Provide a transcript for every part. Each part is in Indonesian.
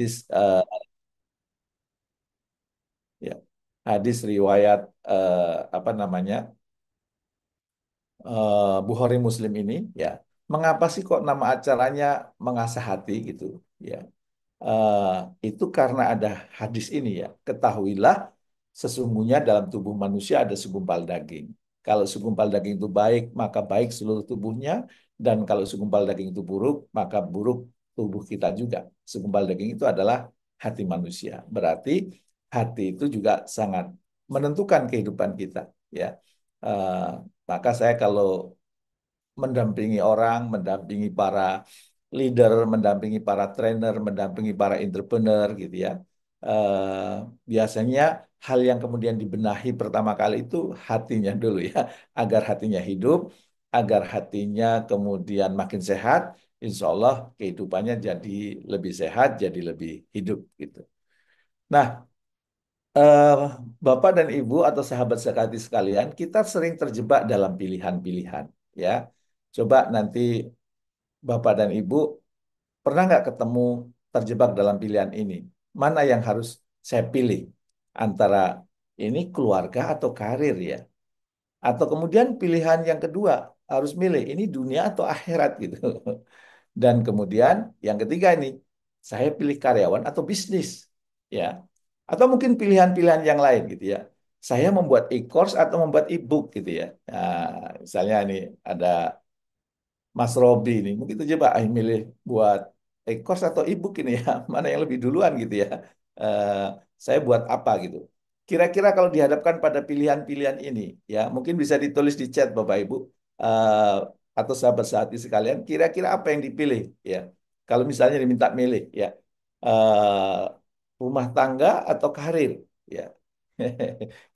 hadis ya hadis riwayat apa namanya Bukhari Muslim ini ya mengapa sih kok nama acaranya mengasah hati gitu ya. Eh, itu karena ada hadis ini ya. Ketahuilah sesungguhnya dalam tubuh manusia ada segumpal daging. Kalau segumpal daging itu baik, maka baik seluruh tubuhnya. Dan kalau segumpal daging itu buruk, maka buruk tubuh kita juga. Segumpal daging itu adalah hati manusia. Berarti hati itu juga sangat menentukan kehidupan kita. Ya, Eh, maka saya kalau mendampingi orang, mendampingi para leader, mendampingi para trainer, mendampingi para entrepreneur gitu ya. Eh, biasanya hal yang kemudian dibenahi pertama kali itu hatinya dulu ya, agar hatinya hidup, agar hatinya kemudian makin sehat, insya Allah kehidupannya jadi lebih sehat, jadi lebih hidup gitu. Nah, eh, Bapak dan Ibu atau sahabat sekali sekalian, kita sering terjebak dalam pilihan-pilihan ya. Coba nanti Bapak dan Ibu pernah nggak ketemu terjebak dalam pilihan ini? Mana yang harus saya pilih antara ini keluarga atau karir ya? Atau kemudian pilihan yang kedua harus milih ini dunia atau akhirat gitu. Dan kemudian yang ketiga ini saya pilih karyawan atau bisnis ya. Atau mungkin pilihan-pilihan yang lain gitu ya. Saya membuat e-course atau membuat e-book gitu ya. Nah, misalnya ini ada Mas Robi ini mungkin itu coba milih buat e-course atau e-book ini ya mana yang lebih duluan gitu ya. Eh, saya buat apa gitu kira-kira kalau dihadapkan pada pilihan-pilihan ini ya mungkin bisa ditulis di chat Bapak Ibu eh, atau sahabat sehati sekalian kira-kira apa yang dipilih ya kalau misalnya diminta milih ya. Eh, rumah tangga atau karir ya.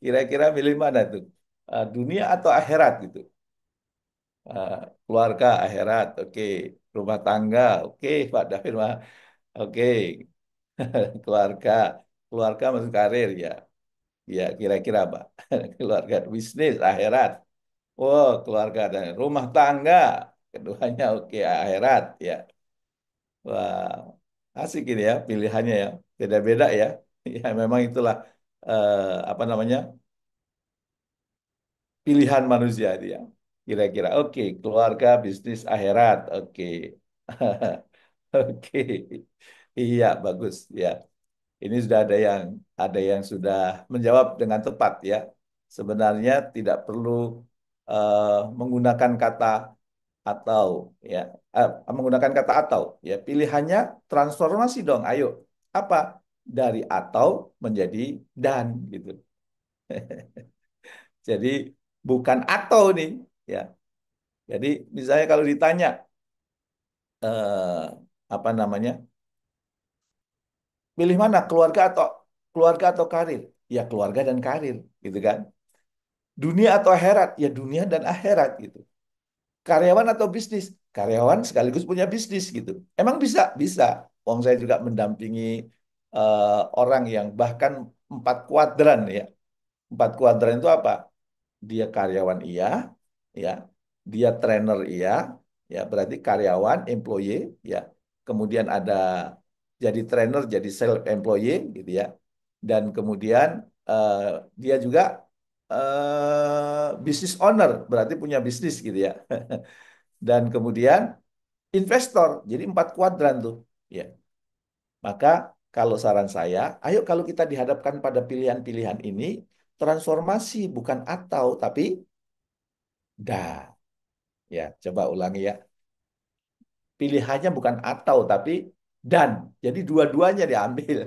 Kira-kira milih mana tuh. Dunia atau akhirat gitu. Eh, keluarga, akhirat, oke. Rumah tangga, oke, Pak David mah, oke. Keluarga, keluarga masuk karir ya, ya kira-kira apa? Keluarga, bisnis, akhirat. Oh, keluarga dan rumah tangga, keduanya oke, akhirat ya. Wah, asik ini ya pilihannya ya, beda-beda ya. Ya memang itulah apa namanya pilihan manusia dia. Kira-kira, oke, keluarga, bisnis, akhirat, oke. Oke, iya bagus ya. Ini sudah ada yang sudah menjawab dengan tepat ya. Sebenarnya tidak perlu eh, menggunakan kata atau ya, menggunakan kata atau ya. Pilihannya transformasi dong. Ayo, apa dari atau menjadi dan gitu. Jadi bukan atau nih ya. Jadi misalnya kalau ditanya apa namanya, pilih mana keluarga atau karir? Ya keluarga dan karir, gitu kan? Dunia atau akhirat? Ya dunia dan akhirat gitu. Karyawan atau bisnis? Karyawan sekaligus punya bisnis gitu. Emang bisa? Bisa. Wong saya juga mendampingi orang yang bahkan 4 kuadran ya. 4 kuadran itu apa? Dia karyawan iya, ya. Dia trainer iya, ya. Berarti karyawan, employee, ya. Kemudian ada jadi trainer, jadi self employee, gitu ya. Dan kemudian eh, dia juga business owner, berarti punya bisnis gitu ya. Dan kemudian investor, jadi 4 kuadran tuh, ya. Maka kalau saran saya, ayo kalau kita dihadapkan pada pilihan-pilihan ini, transformasi bukan atau, tapi dah. Ya, coba ulangi ya. Pilihannya bukan atau, tapi dan. Jadi dua-duanya diambil.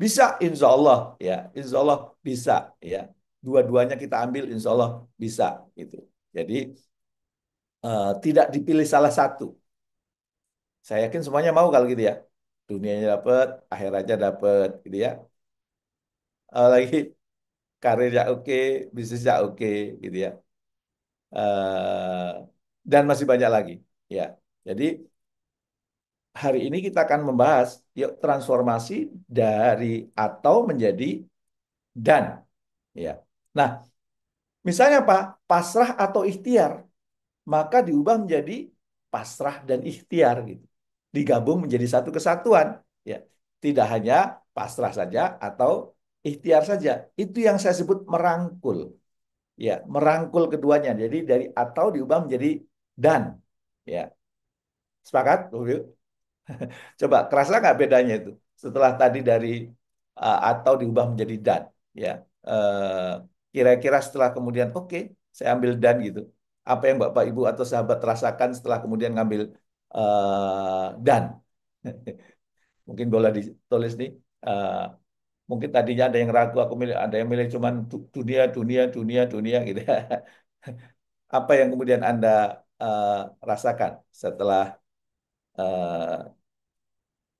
Bisa, insya Allah. Ya, insya Allah bisa. Ya, dua-duanya kita ambil, insya Allah bisa. Gitu. Jadi tidak dipilih salah satu. Saya yakin semuanya mau kalau gitu ya. Dunianya dapat, akhiratnya dapat, gitu ya. Lagi karirnya oke, bisnisnya oke, gitu ya. Eh, dan masih banyak lagi. Ya, jadi hari ini kita akan membahas yuk transformasi dari atau menjadi dan. Ya. Nah, misalnya apa? Pasrah atau ikhtiar, maka diubah menjadi pasrah dan ikhtiar gitu. Digabung menjadi satu kesatuan. Ya. Tidak hanya pasrah saja atau ikhtiar saja. Itu yang saya sebut merangkul. Ya, merangkul keduanya. Jadi dari atau diubah menjadi dan. Ya, sepakat? Coba kerasa nggak bedanya itu? Setelah tadi dari atau diubah menjadi dan. Ya, Eh, kira-kira setelah kemudian oke, saya ambil dan gitu. Apa yang Bapak Ibu atau sahabat rasakan setelah kemudian ngambil dan? Mungkin boleh ditulis nih. eh, Mungkin tadinya ada yang ragu, aku milih, ada yang milih cuman dunia, dunia, dunia, dunia gitu. Apa yang kemudian Anda eh, rasakan setelah eh,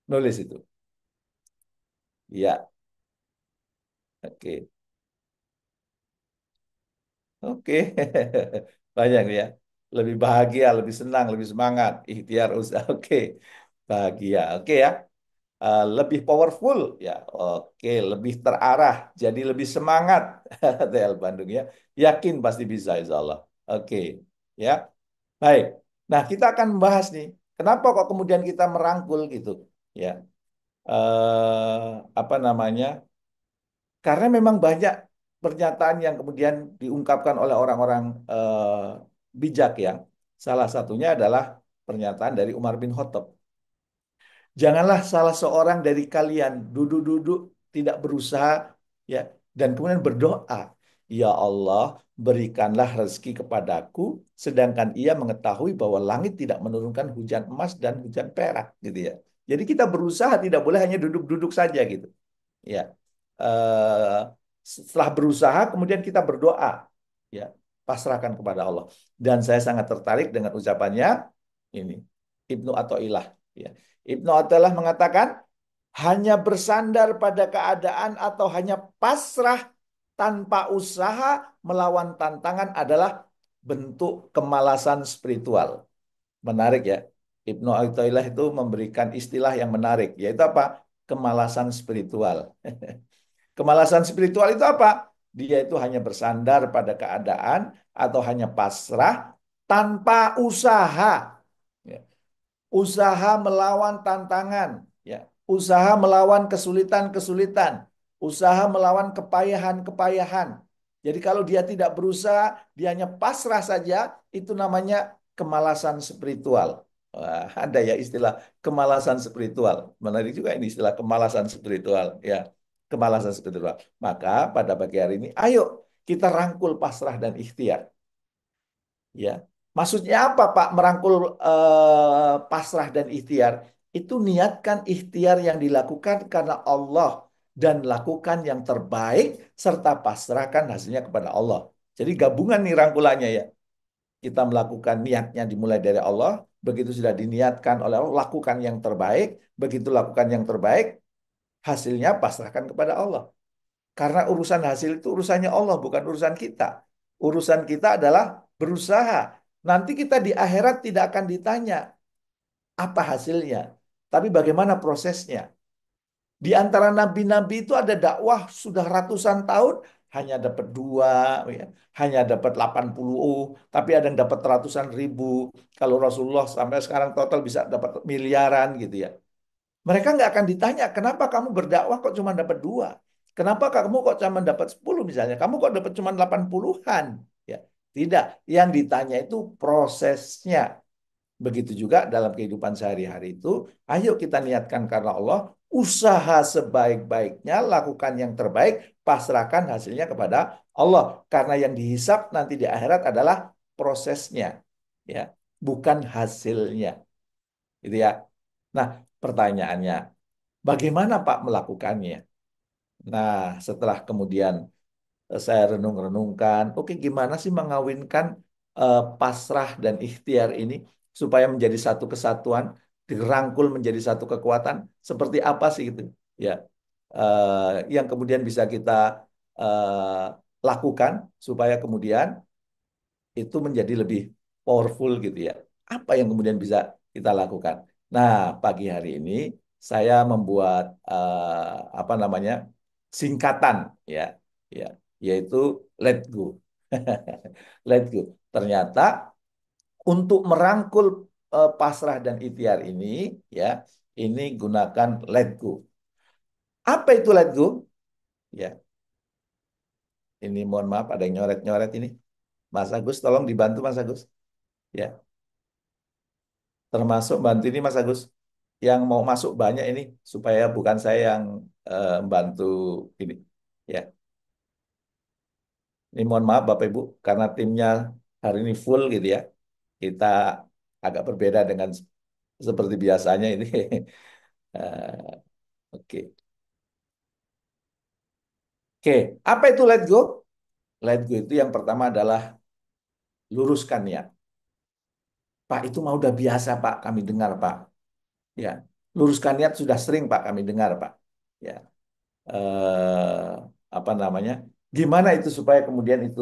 nulis itu? Ya, oke, oke, banyak ya. Lebih bahagia, lebih senang, lebih semangat, ikhtiar usaha. Oke, bahagia. Oke ya. Lebih powerful ya. Oke, lebih terarah, jadi lebih semangat. TL Bandung ya. Yakin pasti bisa insya Allah. Oke, ya. Baik. Nah, kita akan membahas nih, kenapa kok kemudian kita merangkul gitu, ya. Apa namanya? Karena memang banyak pernyataan yang kemudian diungkapkan oleh orang-orang bijak ya. Salah satunya adalah pernyataan dari Umar bin Khattab. Janganlah salah seorang dari kalian duduk-duduk tidak berusaha ya dan kemudian berdoa, ya Allah, berikanlah rezeki kepadaku sedangkan ia mengetahui bahwa langit tidak menurunkan hujan emas dan hujan perak gitu ya. Jadi kita berusaha tidak boleh hanya duduk-duduk saja gitu. Ya. Eh, Setelah berusaha kemudian kita berdoa ya, pasrahkan kepada Allah. Dan saya sangat tertarik dengan ucapannya ini Ibnu Athaillah ya. Ibnu Athaillah mengatakan hanya bersandar pada keadaan atau hanya pasrah tanpa usaha melawan tantangan adalah bentuk kemalasan spiritual. Menarik ya. Ibnu Athaillah itu memberikan istilah yang menarik, yaitu apa? Kemalasan spiritual. Kemalasan spiritual itu apa? Dia itu hanya bersandar pada keadaan atau hanya pasrah tanpa usaha. Ya. Usaha melawan tantangan, ya. Usaha melawan kesulitan-kesulitan, usaha melawan kepayahan-kepayahan. Jadi kalau dia tidak berusaha, dia hanya pasrah saja, itu namanya kemalasan spiritual. Wah, ada ya istilah kemalasan spiritual. Menarik juga ini istilah kemalasan spiritual, ya. Kemalasan spiritual. Maka pada pagi hari ini, ayo kita rangkul pasrah dan ikhtiar. Ya, maksudnya apa Pak merangkul pasrah dan ikhtiar? Itu niatkan ikhtiar yang dilakukan karena Allah dan lakukan yang terbaik serta pasrahkan hasilnya kepada Allah. Jadi gabungan nih rangkulannya ya. Kita melakukan niatnya dimulai dari Allah, begitu sudah diniatkan oleh Allah, lakukan yang terbaik, begitu lakukan yang terbaik, hasilnya pasrahkan kepada Allah. Karena urusan hasil itu urusannya Allah, bukan urusan kita. Urusan kita adalah berusaha. Nanti kita di akhirat tidak akan ditanya apa hasilnya, tapi bagaimana prosesnya. Di antara nabi-nabi itu ada dakwah sudah ratusan tahun, hanya dapat dua, ya. Hanya dapat 80, tapi ada yang dapat ratusan ribu. Kalau Rasulullah sampai sekarang total bisa dapat miliaran gitu ya. Mereka nggak akan ditanya, kenapa kamu berdakwah kok cuma dapat dua? Kenapa kamu kok cuma dapat 10 misalnya? Kamu kok dapat cuma 80-an? Ya, tidak. Yang ditanya itu prosesnya. Begitu juga dalam kehidupan sehari-hari itu, ayo kita niatkan karena Allah, usaha sebaik-baiknya, lakukan yang terbaik, pasrahkan hasilnya kepada Allah. Karena yang dihisap nanti di akhirat adalah prosesnya, ya, bukan hasilnya. Gitu ya. Nah, pertanyaannya, bagaimana Pak melakukannya? Nah, setelah kemudian saya renung-renungkan, oke gimana sih mengawinkan pasrah dan ikhtiar ini supaya menjadi satu kesatuan, dirangkul menjadi satu kekuatan, seperti apa sih itu? Ya, yang kemudian bisa kita eh, lakukan supaya kemudian itu menjadi lebih powerful gitu ya. Apa yang kemudian bisa kita lakukan? Nah, pagi hari ini saya membuat apa namanya singkatan ya, ya, yaitu let go. Let go. Ternyata untuk merangkul pasrah dan ikhtiar ini ya, ini gunakan let go. Apa itu let go? Ya, ini mohon maaf ada yang nyoret-nyoret ini. Mas Agus, tolong dibantu Mas Agus. Ya, termasuk bantu ini Mas Agus. Yang mau masuk banyak ini supaya bukan saya yang bantu ini. Ya, ini mohon maaf Bapak Ibu karena timnya hari ini full gitu ya. Kita agak berbeda dengan seperti biasanya ini. Eh, Oke. Oke, apa itu let go? Let go itu yang pertama adalah luruskan niat. Pak, itu mah udah biasa Pak, kami dengar Pak. Ya, luruskan niat sudah sering Pak kami dengar Pak. Ya, eh, apa namanya? Gimana itu supaya kemudian itu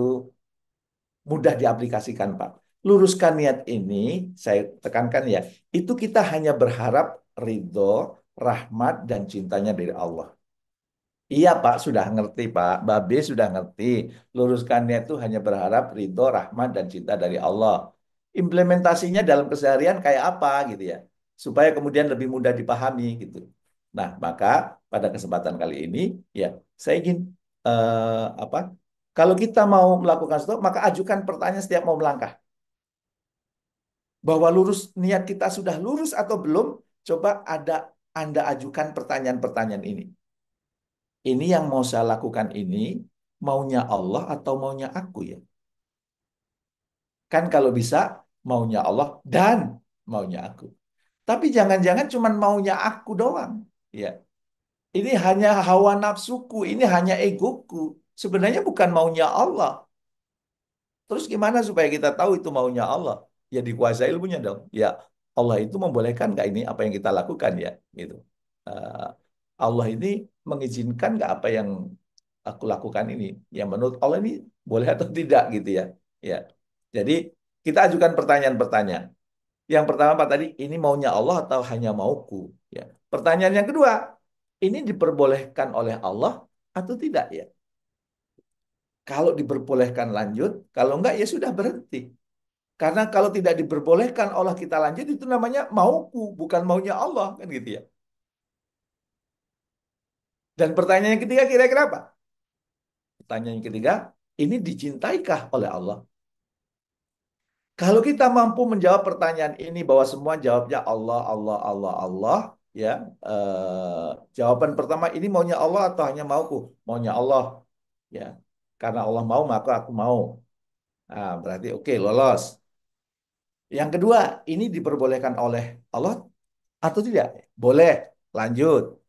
mudah diaplikasikan Pak? Luruskan niat ini, saya tekankan ya, itu kita hanya berharap ridho, rahmat, dan cintanya dari Allah. Iya Pak, sudah ngerti Pak. Babe sudah ngerti. Luruskannya itu hanya berharap ridho, rahmat, dan cinta dari Allah. Implementasinya dalam keseharian kayak apa gitu ya. Supaya kemudian lebih mudah dipahami gitu. Nah, maka pada kesempatan kali ini ya saya ingin apa? Kalau kita mau melakukan sesuatu, maka ajukan pertanyaan setiap mau melangkah. Bahwa lurus niat kita sudah lurus atau belum, coba Anda ajukan pertanyaan-pertanyaan ini. Ini yang mau saya lakukan ini maunya Allah atau maunya aku ya? Kan kalau bisa maunya Allah dan maunya aku. Tapi jangan-jangan cuma maunya aku doang. Ya, ini hanya hawa nafsuku, ini hanya egoku. Sebenarnya bukan maunya Allah. Terus gimana supaya kita tahu itu maunya Allah? Ya dikuasai ilmunya dong. Ya Allah itu membolehkan nggak ini apa yang kita lakukan ya? Gitu. Eh, Allah ini mengizinkan nggak apa yang aku lakukan ini? Yang menurut Allah ini boleh atau tidak gitu ya? Ya. Jadi kita ajukan pertanyaan-pertanyaan. Yang pertama Pak tadi, ini maunya Allah atau hanya mauku? Ya. Pertanyaan yang kedua, ini diperbolehkan oleh Allah atau tidak ya? Kalau diperbolehkan lanjut, kalau enggak ya sudah berhenti. Karena kalau tidak diperbolehkan Allah kita lanjut itu namanya mauku, bukan maunya Allah kan gitu ya. Dan pertanyaan yang ketiga kira-kira apa? Pertanyaan yang ketiga, ini dicintaikah oleh Allah? Kalau kita mampu menjawab pertanyaan ini bahwa semua jawabnya Allah, Allah, Allah, Allah, ya. Jawaban pertama ini maunya Allah atau hanya mauku? Maunya Allah, ya. Karena Allah mau maka aku mau. Nah, berarti oke lolos. Yang kedua, ini diperbolehkan oleh Allah atau tidak? Boleh, lanjut.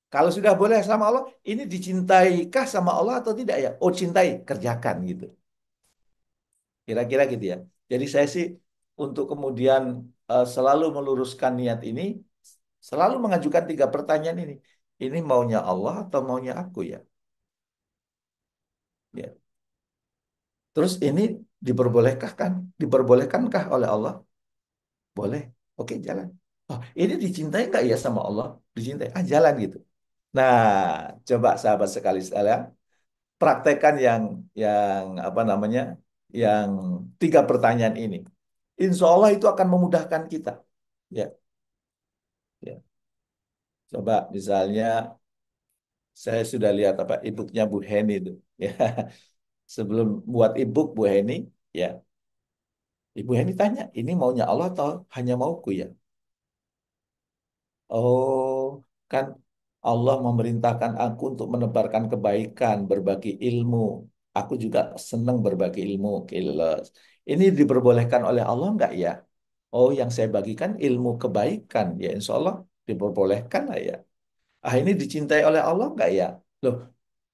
Kalau sudah boleh sama Allah, ini dicintaikah sama Allah atau tidak ya? Oh, cintai, kerjakan gitu. Kira-kira gitu ya. Jadi saya sih untuk kemudian selalu meluruskan niat ini, selalu mengajukan tiga pertanyaan ini. Ini maunya Allah atau maunya aku ya? Ya. Terus ini diperbolehkah kan? Diperbolehkankah oleh Allah? Boleh. Oke, jalan. Oh, ini dicintai nggak ya sama Allah? Dicintai. Ah, jalan gitu. Nah, coba sahabat sekali sekalian, praktekkan yang apa namanya, yang tiga pertanyaan ini. Insya Allah itu akan memudahkan kita. Ya, ya. Coba misalnya saya sudah lihat apa e-booknya Bu Heni itu. Ya, sebelum buat e-book Bu Heni, ya, Ibu Heni tanya, ini maunya Allah atau hanya mauku ya? Oh, kan Allah memerintahkan aku untuk menebarkan kebaikan, berbagi ilmu. Aku juga senang berbagi ilmu. Kiles. Ini diperbolehkan oleh Allah enggak ya? Oh, yang saya bagikan ilmu kebaikan. Ya, insya Allah diperbolehkan lah ya. Ah, ini dicintai oleh Allah enggak ya? Loh,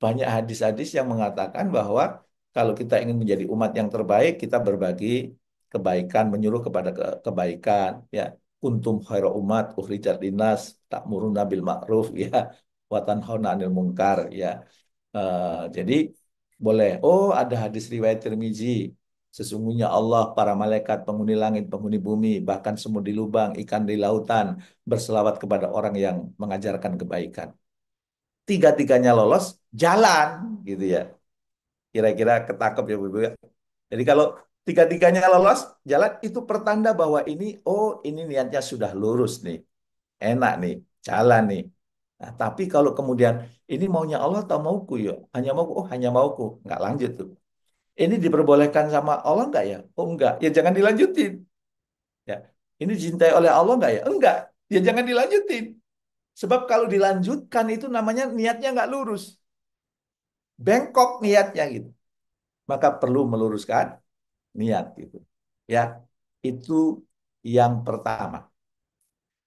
banyak hadis-hadis yang mengatakan bahwa kalau kita ingin menjadi umat yang terbaik, kita berbagi kebaikan, menyuruh kepada kebaikan, ya. Kuntum khairu umat ukhrijat linnas ta'muruna bil ma'ruf ya wa tanhauna 'anil munkar ya. Jadi boleh. Oh, ada hadis riwayat Tirmizi. Sesungguhnya Allah, para malaikat, penghuni langit, penghuni bumi, bahkan semut di lubang, ikan di lautan, berselawat kepada orang yang mengajarkan kebaikan. Tiga-tiganya lolos, jalan gitu ya. Kira-kira ketangkep ya Bu Ibu ya. Jadi kalau tiga-tiganya lolos, jalan itu pertanda bahwa ini, oh ini niatnya sudah lurus nih. Enak nih, jalan nih. Nah, tapi kalau kemudian ini maunya Allah atau mauku ya? Hanya mauku, oh hanya mauku. Nggak lanjut tuh. Ini diperbolehkan sama Allah nggak ya? Oh enggak, ya jangan dilanjutin. Ya, ini dicintai oleh Allah nggak ya? Enggak, ya jangan dilanjutin. Sebab kalau dilanjutkan itu namanya niatnya nggak lurus. Bengkok niatnya gitu. Maka perlu meluruskan niat gitu. Ya, itu yang pertama.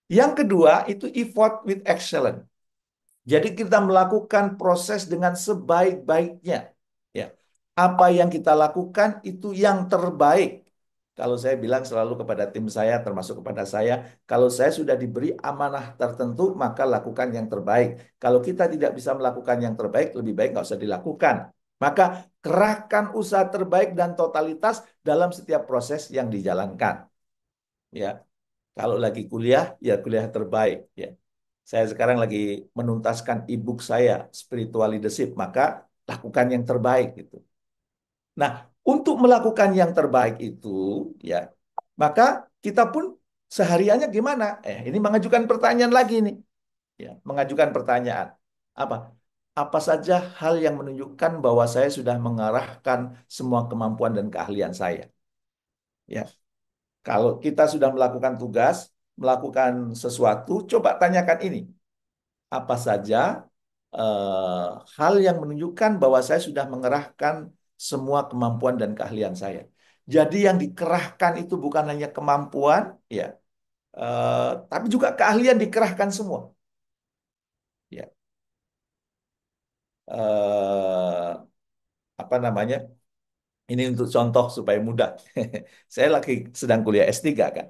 Yang kedua itu effort with excellence. Jadi kita melakukan proses dengan sebaik-baiknya. Ya. Apa yang kita lakukan itu yang terbaik. Kalau saya bilang selalu kepada tim saya, termasuk kepada saya, kalau saya sudah diberi amanah tertentu, maka lakukan yang terbaik. Kalau kita tidak bisa melakukan yang terbaik, lebih baik nggak usah dilakukan. Maka kerahkan usaha terbaik dan totalitas dalam setiap proses yang dijalankan. Ya, kalau lagi kuliah, ya kuliah terbaik. Ya, saya sekarang lagi menuntaskan e-book saya, Spiritual Leadership, maka lakukan yang terbaik gitu. Nah, untuk melakukan yang terbaik itu, ya, maka kita pun sehariannya gimana? Ini mengajukan pertanyaan lagi nih, ya, mengajukan pertanyaan. Apa? Apa saja hal yang menunjukkan bahwa saya sudah mengarahkan semua kemampuan dan keahlian saya? Ya, kalau kita sudah melakukan tugas, melakukan sesuatu, coba tanyakan ini. Apa saja eh, hal yang menunjukkan bahwa saya sudah mengerahkan semua kemampuan dan keahlian saya. Jadi yang dikerahkan itu bukan hanya kemampuan, ya, tapi juga keahlian dikerahkan semua. Ya, eh, apa namanya? Ini untuk contoh supaya mudah. Saya lagi sedang kuliah S3 kan.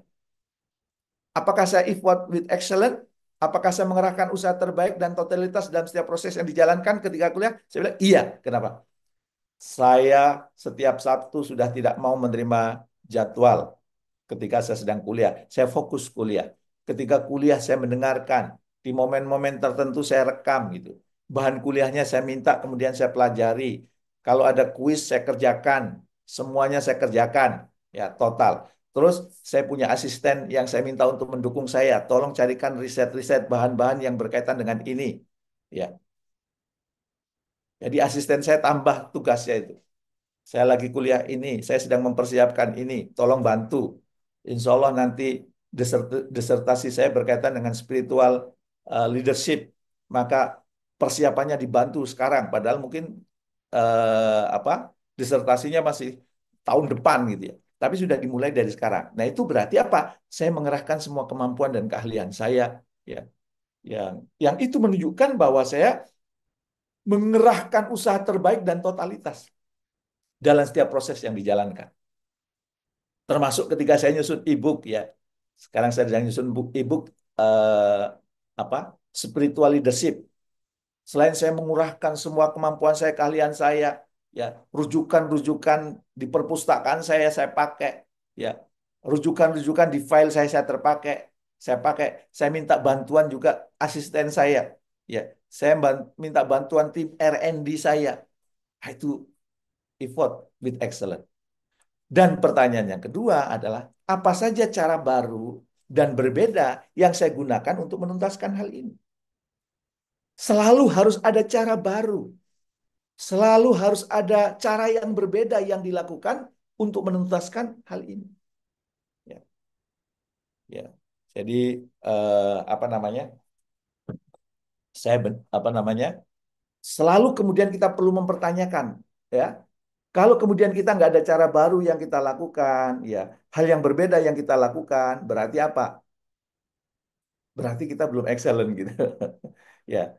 Apakah saya effort with excellence? Apakah saya mengerahkan usaha terbaik dan totalitas dalam setiap proses yang dijalankan ketika kuliah? Saya bilang iya. Kenapa? Saya setiap Sabtu sudah tidak mau menerima jadwal ketika saya sedang kuliah. Saya fokus kuliah. Ketika kuliah saya mendengarkan. Di momen-momen tertentu saya rekam gitu. Bahan kuliahnya saya minta kemudian saya pelajari. Kalau ada kuis saya kerjakan. Semuanya saya kerjakan. Ya, total. Terus saya punya asisten yang saya minta untuk mendukung saya. Tolong carikan riset-riset bahan-bahan yang berkaitan dengan ini. Ya, jadi asisten saya tambah tugasnya itu. Saya lagi kuliah ini, saya sedang mempersiapkan ini, tolong bantu. Insya Allah nanti disertasi saya berkaitan dengan spiritual leadership, maka persiapannya dibantu sekarang, padahal mungkin apa disertasinya masih tahun depan gitu ya. Tapi sudah dimulai dari sekarang. Nah itu berarti apa? Saya mengerahkan semua kemampuan dan keahlian saya, ya, yang itu menunjukkan bahwa saya mengerahkan usaha terbaik dan totalitas dalam setiap proses yang dijalankan. Termasuk ketika saya nyusun e-book ya. Sekarang saya sedang nyusun e-book eh, apa? Spiritual leadership. Selain saya mengurahkan semua kemampuan saya, keahlian saya, ya, rujukan-rujukan di perpustakaan saya pakai, ya. Rujukan-rujukan di file saya terpakai, saya pakai. Saya minta bantuan juga asisten saya, ya. Saya minta bantuan tim R&D saya. Nah, itu effort with excellence. Dan pertanyaan yang kedua adalah, apa saja cara baru dan berbeda yang saya gunakan untuk menuntaskan hal ini? Selalu harus ada cara baru. Selalu harus ada cara yang berbeda yang dilakukan untuk menuntaskan hal ini. Ya, ya. Jadi apa namanya? Apa namanya? Selalu kemudian kita perlu mempertanyakan, ya. Kalau kemudian kita nggak ada cara baru yang kita lakukan, ya, hal yang berbeda yang kita lakukan, berarti apa? Berarti kita belum excellent gitu. Ya,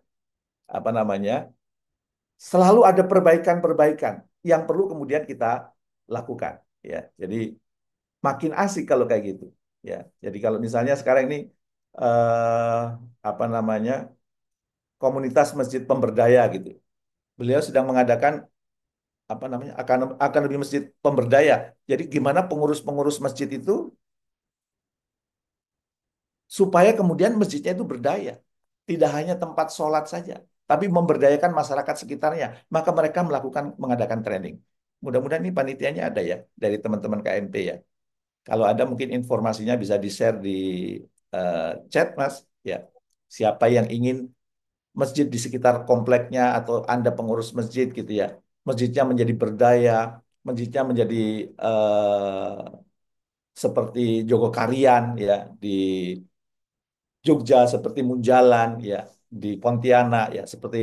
apa namanya? Selalu ada perbaikan-perbaikan yang perlu kemudian kita lakukan. Ya, jadi makin asik kalau kayak gitu. Ya, jadi kalau misalnya sekarang ini eh, apa namanya komunitas masjid pemberdaya gitu, beliau sedang mengadakan apa namanya akan lebih masjid pemberdaya. Jadi gimana pengurus-pengurus masjid itu supaya kemudian masjidnya itu berdaya. Tidak hanya tempat sholat saja, tapi memberdayakan masyarakat sekitarnya. Maka mereka mengadakan training. Mudah-mudahan ini panitianya ada ya, dari teman-teman KMP ya. Kalau ada mungkin informasinya bisa di-share di chat, Mas. Ya, siapa yang ingin masjid di sekitar kompleknya atau Anda pengurus masjid gitu ya. Masjidnya menjadi berdaya, masjidnya menjadi seperti Jogokarian ya di Jogja, seperti Munjalan ya di Pontianak ya, seperti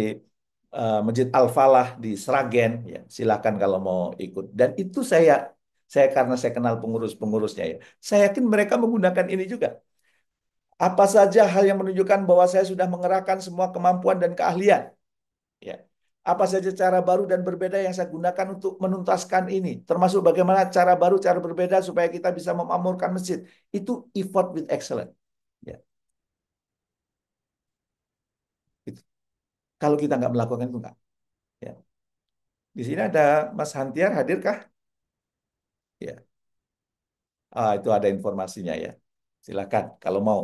Masjid Al-Falah di Sragen ya. Silakan kalau mau ikut. Dan itu saya karena saya kenal pengurus-pengurusnya ya. Saya yakin mereka menggunakan ini juga. Apa saja hal yang menunjukkan bahwa saya sudah mengerahkan semua kemampuan dan keahlian. Ya. Apa saja cara baru dan berbeda yang saya gunakan untuk menuntaskan ini, termasuk bagaimana cara baru, cara berbeda supaya kita bisa memakmurkan masjid. Itu effort with excellence. Ya. Itu. Kalau kita nggak melakukan itu nggak. Ya. Di sini ada Mas Hantiar, hadirkah? Ya. Ah, itu ada informasinya ya. Silakan kalau mau.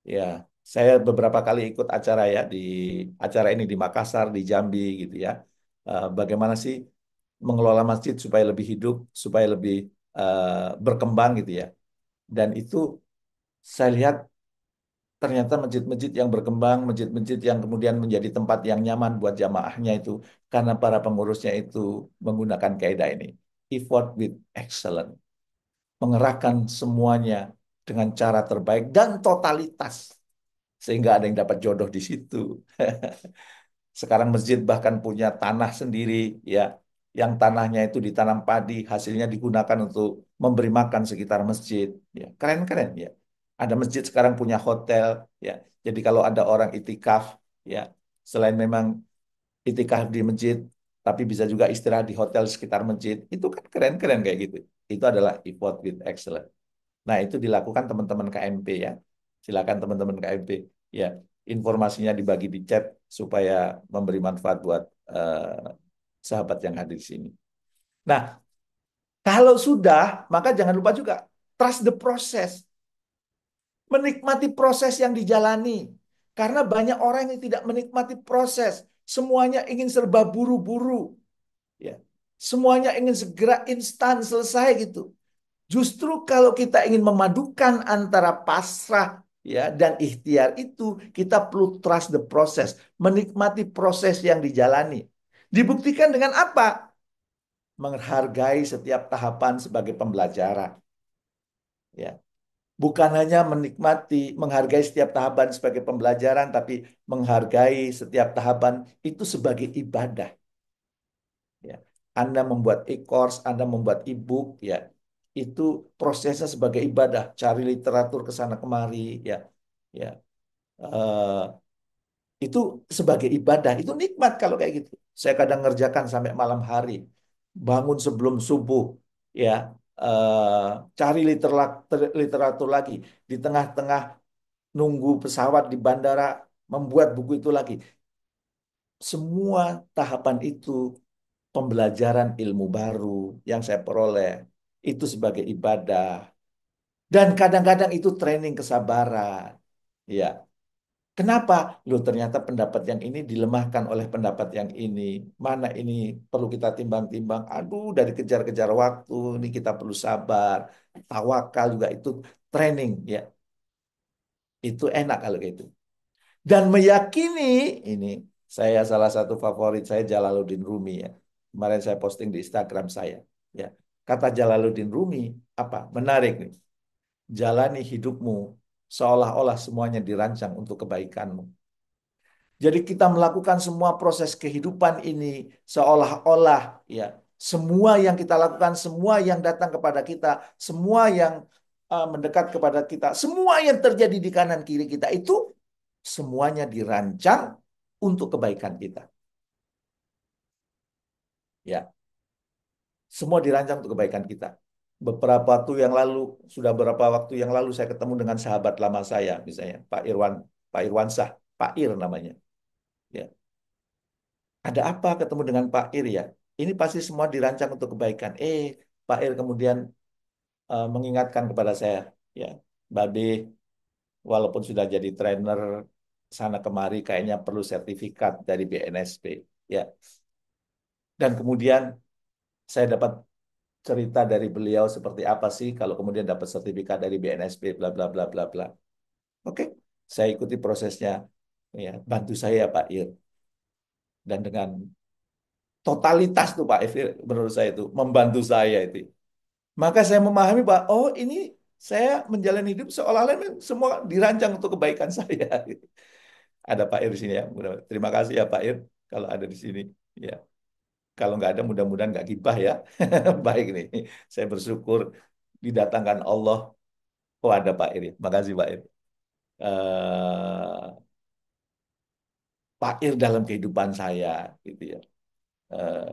Ya, saya beberapa kali ikut acara ya di acara ini di Makassar, di Jambi gitu ya. Bagaimana sih mengelola masjid supaya lebih hidup, supaya lebih berkembang gitu ya. Dan itu saya lihat ternyata masjid-masjid yang berkembang, masjid-masjid yang kemudian menjadi tempat yang nyaman buat jamaahnya itu karena para pengurusnya itu menggunakan kaidah ini. Effort with excellence. Mengerahkan semuanya dengan cara terbaik dan totalitas sehingga ada yang dapat jodoh di situ. Sekarang masjid bahkan punya tanah sendiri ya, yang tanahnya itu ditanam padi, hasilnya digunakan untuk memberi makan sekitar masjid. Ya, keren-keren ya. Ada masjid sekarang punya hotel ya. Jadi kalau ada orang itikaf ya, selain memang itikaf di masjid, tapi bisa juga istirahat di hotel sekitar masjid. Itu kan keren-keren kayak gitu. Itu adalah effort with excellence. Nah, itu dilakukan teman-teman KMP ya. Silakan teman-teman KMP. Ya, informasinya dibagi di chat supaya memberi manfaat buat sahabat yang hadir di sini. Nah, kalau sudah, maka jangan lupa juga trust the process. Menikmati proses yang dijalani. Karena banyak orang yang tidak menikmati proses. Semuanya ingin serba buru-buru. Ya. Semuanya ingin segera instan selesai gitu. Justru kalau kita ingin memadukan antara pasrah ya dan ikhtiar itu, kita perlu trust the process, menikmati proses yang dijalani. Dibuktikan dengan apa? Menghargai setiap tahapan sebagai pembelajaran, ya. Bukan hanya menikmati, menghargai setiap tahapan sebagai pembelajaran, tapi menghargai setiap tahapan itu sebagai ibadah. Ya. Anda membuat e-course, Anda membuat e-book, ya, itu prosesnya sebagai ibadah. Cari literatur ke sana kemari, ya, ya, Eh, itu sebagai ibadah. Itu nikmat kalau kayak gitu. Saya kadang ngerjakan sampai malam hari, bangun sebelum subuh, ya, eh, cari literatur lagi di tengah-tengah nunggu pesawat di bandara, membuat buku itu lagi. Semua tahapan itu pembelajaran ilmu baru yang saya peroleh itu sebagai ibadah dan kadang-kadang itu training kesabaran. Ya, kenapa? Loh, ternyata pendapat yang ini dilemahkan oleh pendapat yang ini. Mana ini perlu kita timbang-timbang. Aduh, dari kejar-kejar waktu ini kita perlu sabar. Tawakal juga itu training ya. Itu enak kalau gitu. Dan meyakini ini saya salah satu favorit saya Jalaluddin Rumi ya. Kemarin saya posting di Instagram saya ya. Kata Jalaluddin Rumi apa? Menarik nih. Jalani hidupmu seolah-olah semuanya dirancang untuk kebaikanmu. Jadi kita melakukan semua proses kehidupan ini seolah-olah ya semua yang kita lakukan, semua yang datang kepada kita, semua yang mendekat kepada kita, semua yang terjadi di kanan kiri kita itu semuanya dirancang untuk kebaikan kita. Ya, semua dirancang untuk kebaikan kita. Beberapa waktu yang lalu, sudah beberapa waktu yang lalu saya ketemu dengan sahabat lama saya, misalnya Pak Irwansah, Pak Ir namanya. Ya, ada apa ketemu dengan Pak Ir ya? Ini pasti semua dirancang untuk kebaikan. Pak Ir kemudian mengingatkan kepada saya, ya, Babe, walaupun sudah jadi trainer sana kemari, kayaknya perlu sertifikat dari BNSP. Ya, dan kemudian saya dapat cerita dari beliau seperti apa sih kalau kemudian dapat sertifikat dari BNSP, bla bla bla bla bla. Oke, saya ikuti prosesnya. Ya, bantu saya Pak Ir. Dan dengan totalitas tuh Pak Ir, menurut saya itu membantu saya itu. Maka saya memahami bahwa oh ini saya menjalani hidup seolah-olah ini semua dirancang untuk kebaikan saya. Ada Pak Ir di sini ya. Terima kasih ya Pak Ir kalau ada di sini. Ya, kalau nggak ada mudah-mudahan nggak gibah ya. Baik nih. Saya bersyukur didatangkan Allah. Oh ada Pak Ir. Ya. Makasih Pak Ir. Pak Ir dalam kehidupan saya gitu ya. Eh,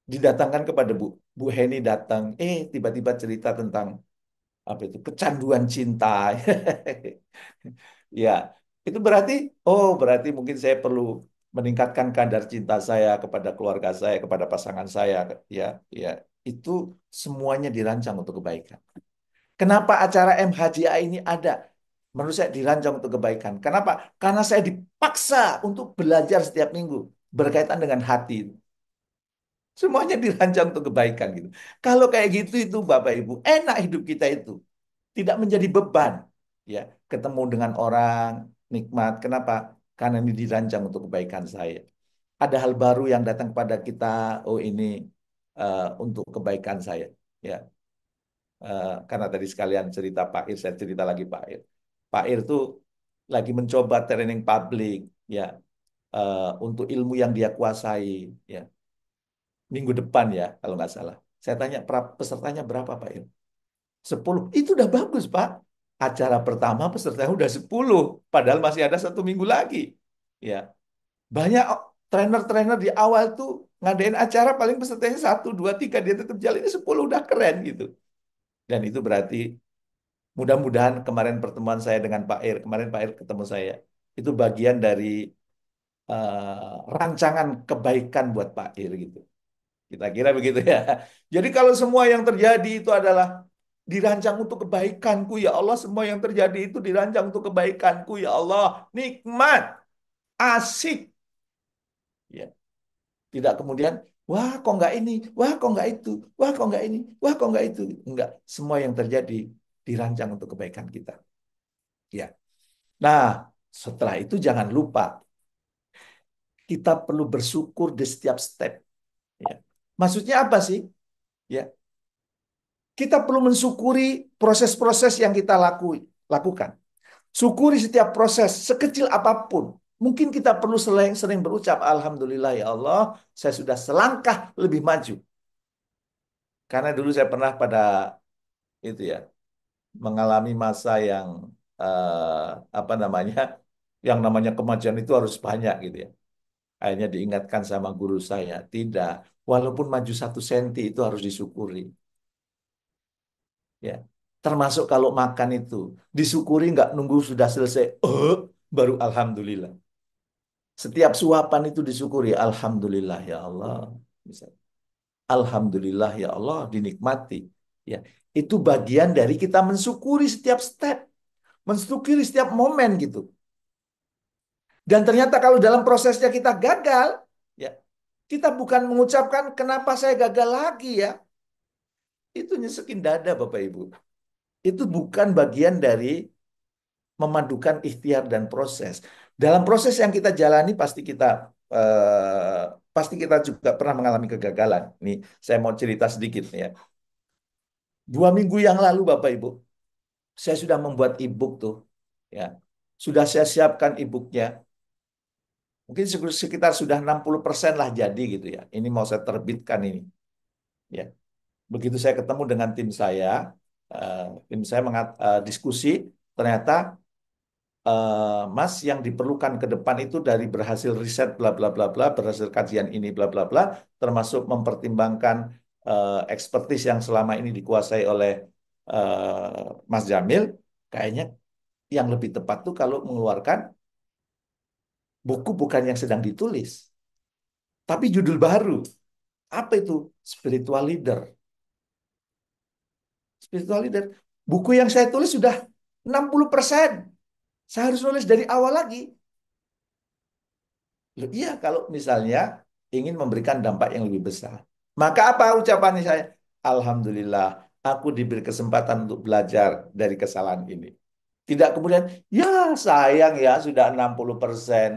Didatangkan kepada Bu Heni datang. Tiba-tiba cerita tentang apa itu kecanduan cinta. Ya, itu berarti, oh berarti mungkin saya perlu meningkatkan kadar cinta saya kepada keluarga saya, kepada pasangan saya, ya, ya. Itu semuanya dirancang untuk kebaikan. Kenapa acara MHJA ini ada? Menurut saya dirancang untuk kebaikan. Kenapa? Karena saya dipaksa untuk belajar setiap minggu berkaitan dengan hati. Semuanya dirancang untuk kebaikan gitu. Kalau kayak gitu itu Bapak Ibu, enak hidup kita itu. Tidak menjadi beban. Ya, ketemu dengan orang nikmat. Kenapa? Karena ini dirancang untuk kebaikan saya. Ada hal baru yang datang pada kita. Oh ini untuk kebaikan saya. Ya, karena tadi sekalian cerita Pak Ir, saya cerita lagi Pak Ir. Pak Ir tuh lagi mencoba training publik, ya, untuk ilmu yang dia kuasai. Ya, minggu depan ya, kalau nggak salah. Saya tanya pesertanya berapa Pak Ir? 10. Itu udah bagus, Pak. Acara pertama pesertanya udah 10. Padahal masih ada 1 minggu lagi. Ya, banyak trainer-trainer di awal tuh ngadain acara paling pesertanya 1, 2, 3. Dia tetap jalan ini 10 udah keren gitu. Dan itu berarti mudah-mudahan kemarin pertemuan saya dengan Pak Ir, kemarin Pak Ir ketemu saya. Itu bagian dari rancangan kebaikan buat Pak Ir gitu. Kita kira begitu ya. Jadi kalau semua yang terjadi itu adalah dirancang untuk kebaikanku ya Allah, semua yang terjadi itu dirancang untuk kebaikanku ya Allah. Nikmat, asik. Ya, tidak kemudian wah kok nggak ini, wah kok nggak itu, wah kok nggak ini, wah kok nggak itu. Enggak, semua yang terjadi dirancang untuk kebaikan kita. Ya. Nah, setelah itu jangan lupa kita perlu bersyukur di setiap step. Ya. Maksudnya apa sih? Ya, kita perlu mensyukuri proses-proses yang kita lakukan. Syukuri setiap proses, sekecil apapun. Mungkin kita perlu sering berucap, Alhamdulillah ya Allah, saya sudah selangkah lebih maju. Karena dulu saya pernah pada itu ya, mengalami masa yang apa namanya, yang namanya kemajuan itu harus banyak gitu ya. Akhirnya diingatkan sama guru saya, tidak, walaupun maju 1 senti itu harus disyukuri. Ya, termasuk kalau makan itu disyukuri nggak nunggu sudah selesai, baru alhamdulillah. Setiap suapan itu disyukuri, alhamdulillah ya Allah. Misalnya, alhamdulillah ya Allah dinikmati. Ya, itu bagian dari kita mensyukuri setiap step, mensyukuri setiap momen gitu. Dan ternyata kalau dalam prosesnya kita gagal, ya, kita bukan mengucapkan kenapa saya gagal lagi ya. Itu nyesekin dada Bapak Ibu. Itu bukan bagian dari memadukan ikhtiar dan proses. Dalam proses yang kita jalani pasti kita juga pernah mengalami kegagalan. Nih, saya mau cerita sedikit nih ya. 2 minggu yang lalu, Bapak Ibu, saya sudah membuat e-book tuh, ya. Sudah saya siapkan e-booknya. Mungkin sekitar sudah 60% lah jadi gitu ya. Ini mau saya terbitkan ini, ya. Begitu saya ketemu dengan tim saya diskusi, ternyata Mas, yang diperlukan ke depan itu dari berhasil riset bla bla bla bla, berhasil kajian ini bla bla bla, termasuk mempertimbangkan ekspertis yang selama ini dikuasai oleh Mas Jamil, kayaknya yang lebih tepat tuh kalau mengeluarkan buku bukan yang sedang ditulis, tapi judul baru. Apa itu? Spiritual Leader. Spiritual Leader. Buku yang saya tulis sudah 60%. Saya harus nulis dari awal lagi. Loh, iya, kalau misalnya ingin memberikan dampak yang lebih besar. Maka apa ucapannya saya? Alhamdulillah, aku diberi kesempatan untuk belajar dari kesalahan ini. Tidak kemudian, ya sayang ya sudah 60%.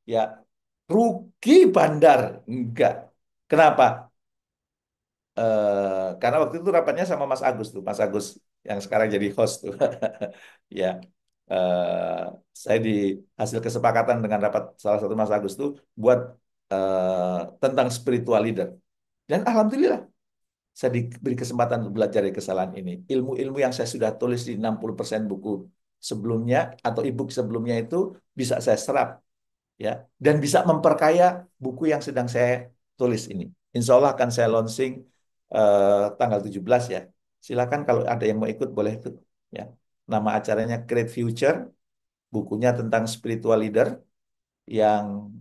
Ya, rugi bandar. Enggak. Kenapa? Karena waktu itu rapatnya sama Mas Agus tuh, Mas Agus yang sekarang jadi host tuh. Ya, eh, saya di hasil kesepakatan dengan rapat salah satu Mas Agus tuh buat tentang spiritual leader. Dan alhamdulillah saya diberi kesempatan untuk belajar dari kesalahan ini. Ilmu-ilmu yang saya sudah tulis di 60% buku sebelumnya atau e-book sebelumnya itu bisa saya serap ya dan bisa memperkaya buku yang sedang saya tulis ini. Insya Allah akan saya launching tanggal 17 ya. Silakan kalau ada yang mau ikut boleh ikut ya. Nama acaranya Create Future, bukunya tentang spiritual leader yang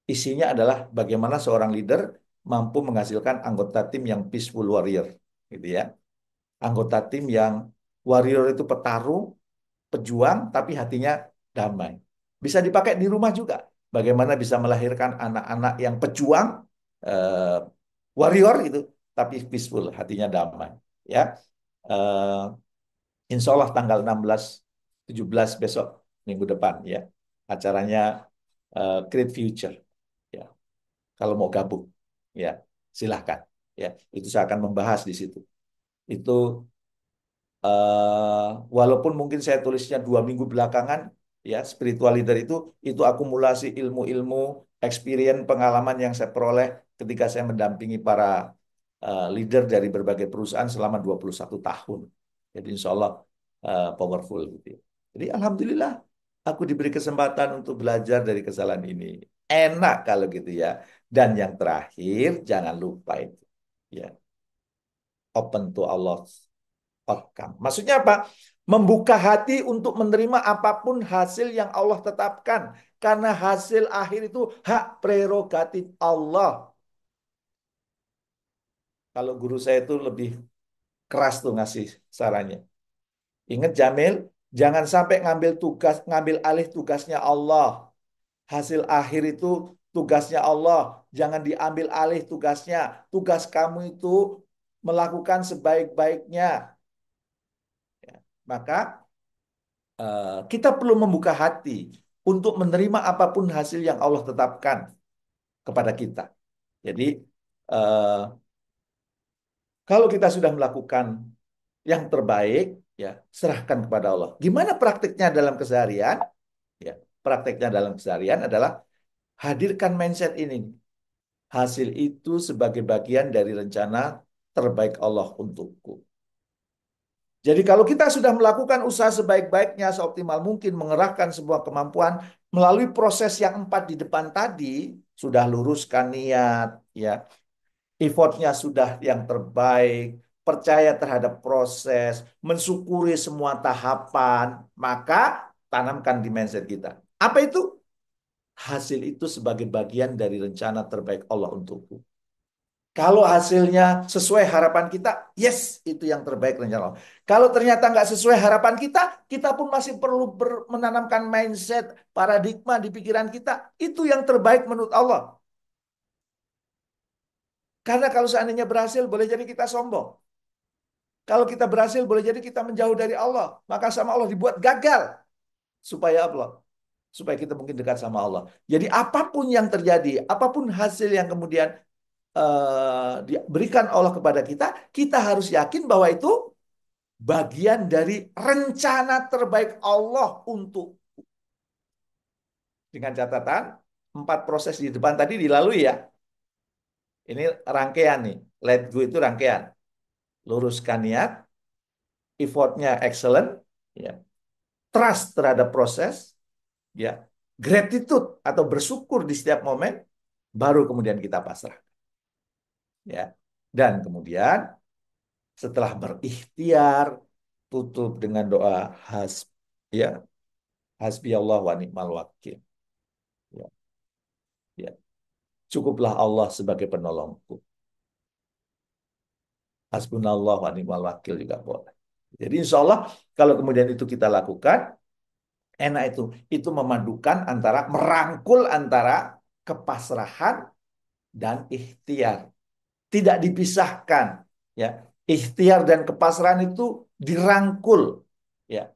isinya adalah bagaimana seorang leader mampu menghasilkan anggota tim yang peaceful warrior gitu ya. Anggota tim yang warrior itu petarung, pejuang tapi hatinya damai. Bisa dipakai di rumah juga. Bagaimana bisa melahirkan anak-anak yang pejuang, eh, warrior gitu, tapi peaceful, hatinya damai. Ya, eh, Insya Allah tanggal 16, 17 besok minggu depan ya. Acaranya Create Future. Ya, kalau mau gabung, ya silahkan. Ya, itu saya akan membahas di situ. Itu walaupun mungkin saya tulisnya 2 minggu belakangan, ya spiritual leader itu akumulasi ilmu-ilmu, experience, pengalaman yang saya peroleh ketika saya mendampingi para leader dari berbagai perusahaan selama 21 tahun. Jadi insya Allah powerful gitu ya. Jadi alhamdulillah aku diberi kesempatan untuk belajar dari kesalahan ini. Enak kalau gitu ya. Dan yang terakhir jangan lupa itu ya, open to Allah outcome. Maksudnya apa? Membuka hati untuk menerima apapun hasil yang Allah tetapkan. Karena hasil akhir itu hak prerogatif Allah. Kalau guru saya itu lebih keras tuh ngasih sarannya. Ingat Jamil, jangan sampai ngambil alih tugasnya Allah. Hasil akhir itu tugasnya Allah. Jangan diambil alih tugasnya. Tugas kamu itu melakukan sebaik-baiknya. Ya. Maka kita perlu membuka hati untuk menerima apapun hasil yang Allah tetapkan kepada kita. Jadi eh, kalau kita sudah melakukan yang terbaik, ya serahkan kepada Allah. Gimana praktiknya dalam keseharian? Ya, praktiknya dalam keseharian adalah hadirkan mindset ini. Hasil itu sebagai bagian dari rencana terbaik Allah untukku. Jadi kalau kita sudah melakukan usaha sebaik-baiknya, seoptimal mungkin, mengerahkan sebuah kemampuan melalui proses yang 4 di depan tadi, sudah luruskan niat, ya, effortnya sudah yang terbaik, percaya terhadap proses, mensyukuri semua tahapan, maka tanamkan di mindset kita. Apa itu? Hasil itu sebagai bagian dari rencana terbaik Allah untukku. Kalau hasilnya sesuai harapan kita, yes, itu yang terbaik rencana Allah. Kalau ternyata nggak sesuai harapan kita, kita pun masih perlu menanamkan mindset, paradigma di pikiran kita. Itu yang terbaik menurut Allah. Karena kalau seandainya berhasil, boleh jadi kita sombong. Kalau kita berhasil, boleh jadi kita menjauh dari Allah. Maka sama Allah dibuat gagal. Supaya Allah. Supaya kita mungkin dekat sama Allah. Jadi apapun yang terjadi, apapun hasil yang kemudian diberikan Allah kepada kita, kita harus yakin bahwa itu bagian dari rencana terbaik Allah untuk, dengan catatan 4 proses di depan tadi dilalui ya. Ini rangkaian nih. Let go itu rangkaian. Luruskan niat, effortnya excellent, ya. Trust terhadap proses, ya. Gratitude atau bersyukur di setiap momen, baru kemudian kita pasrah, ya. Dan kemudian setelah berikhtiar, tutup dengan doa ya, hasbi Allah wa ni'mal wakil. Ya, ya. Cukuplah Allah sebagai penolongku. Hasbunallah wa ni'mal wakil juga boleh. Jadi insya Allah kalau kemudian itu kita lakukan, enak itu. Itu memadukan antara, merangkul antara kepasrahan dan ikhtiar. Tidak dipisahkan. Ya, ikhtiar dan kepasrahan itu dirangkul. Ya,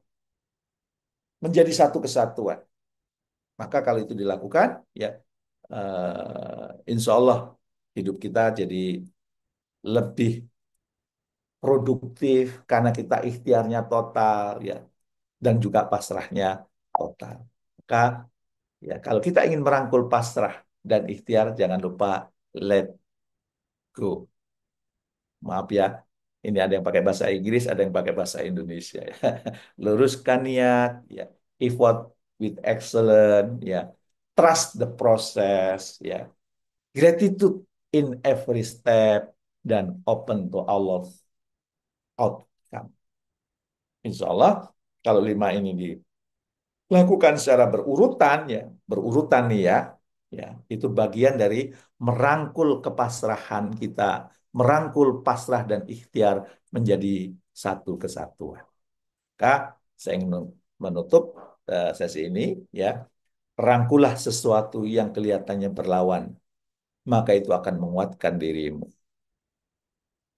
menjadi satu kesatuan. Maka kalau itu dilakukan, ya insya Allah hidup kita jadi lebih produktif karena kita ikhtiarnya total, ya, dan juga pasrahnya total. Maka ya kalau kita ingin merangkul pasrah dan ikhtiar, jangan lupa let go. Maaf ya, ini ada yang pakai bahasa Inggris, ada yang pakai bahasa Indonesia. Ya. Luruskan niat, ya. Effort with excellence, ya. Trust the process, ya. Gratitude in every step, dan open to Allah's outcome. Insya Allah, kalau lima ini dilakukan secara berurutan, ya, berurutan nih ya, itu bagian dari merangkul kepasrahan kita, merangkul pasrah dan ikhtiar menjadi satu kesatuan. Maka saya ingin menutup sesi ini, ya, rangkulah sesuatu yang kelihatannya berlawan, maka itu akan menguatkan dirimu.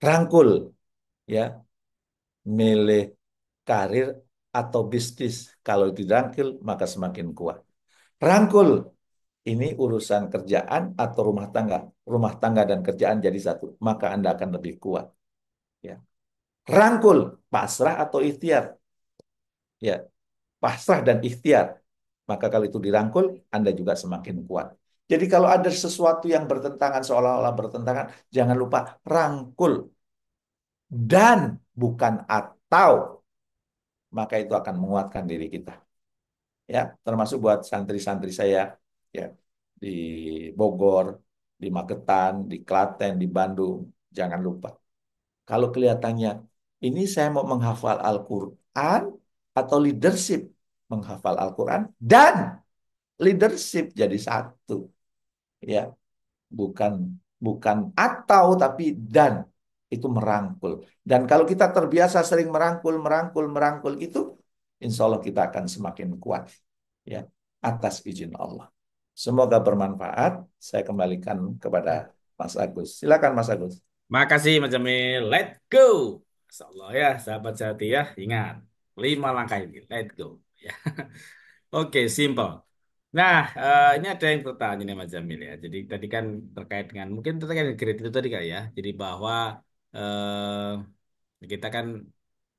Rangkul, ya, milih karir atau bisnis. Kalau dirangkul, maka semakin kuat. Rangkul, ini urusan kerjaan atau rumah tangga. Rumah tangga dan kerjaan jadi satu, maka Anda akan lebih kuat. Ya. Rangkul, pasrah atau ikhtiar. Ya, pasrah dan ikhtiar. Maka kalau itu dirangkul, Anda juga semakin kuat. Jadi kalau ada sesuatu yang bertentangan, seolah-olah bertentangan, jangan lupa rangkul. Dan bukan atau, maka itu akan menguatkan diri kita. Ya, termasuk buat santri-santri saya, ya, di Bogor, di Magetan, di Klaten, di Bandung. Jangan lupa. Kalau kelihatannya ini saya mau menghafal Al-Quran atau leadership menghafal Al-Quran dan leadership jadi satu. Ya, bukan bukan atau tapi dan, itu merangkul. Dan kalau kita terbiasa sering merangkul, merangkul, merangkul itu, insya Allah kita akan semakin kuat, ya, atas izin Allah. Semoga bermanfaat. Saya kembalikan kepada Mas Agus. Silakan Mas Agus. Makasih Mas Jamil. Let's go. Masya Allah ya, sahabat sehati ya. Ingat, 5 langkah ini. Let's go. Ya. Oke, simple. Nah, ini ada yang bertanya nih Mas Jamil ya. Jadi tadi kan terkait dengan, mungkin terkait dengan grade itu tadi kali ya. Jadi bahwa kita kan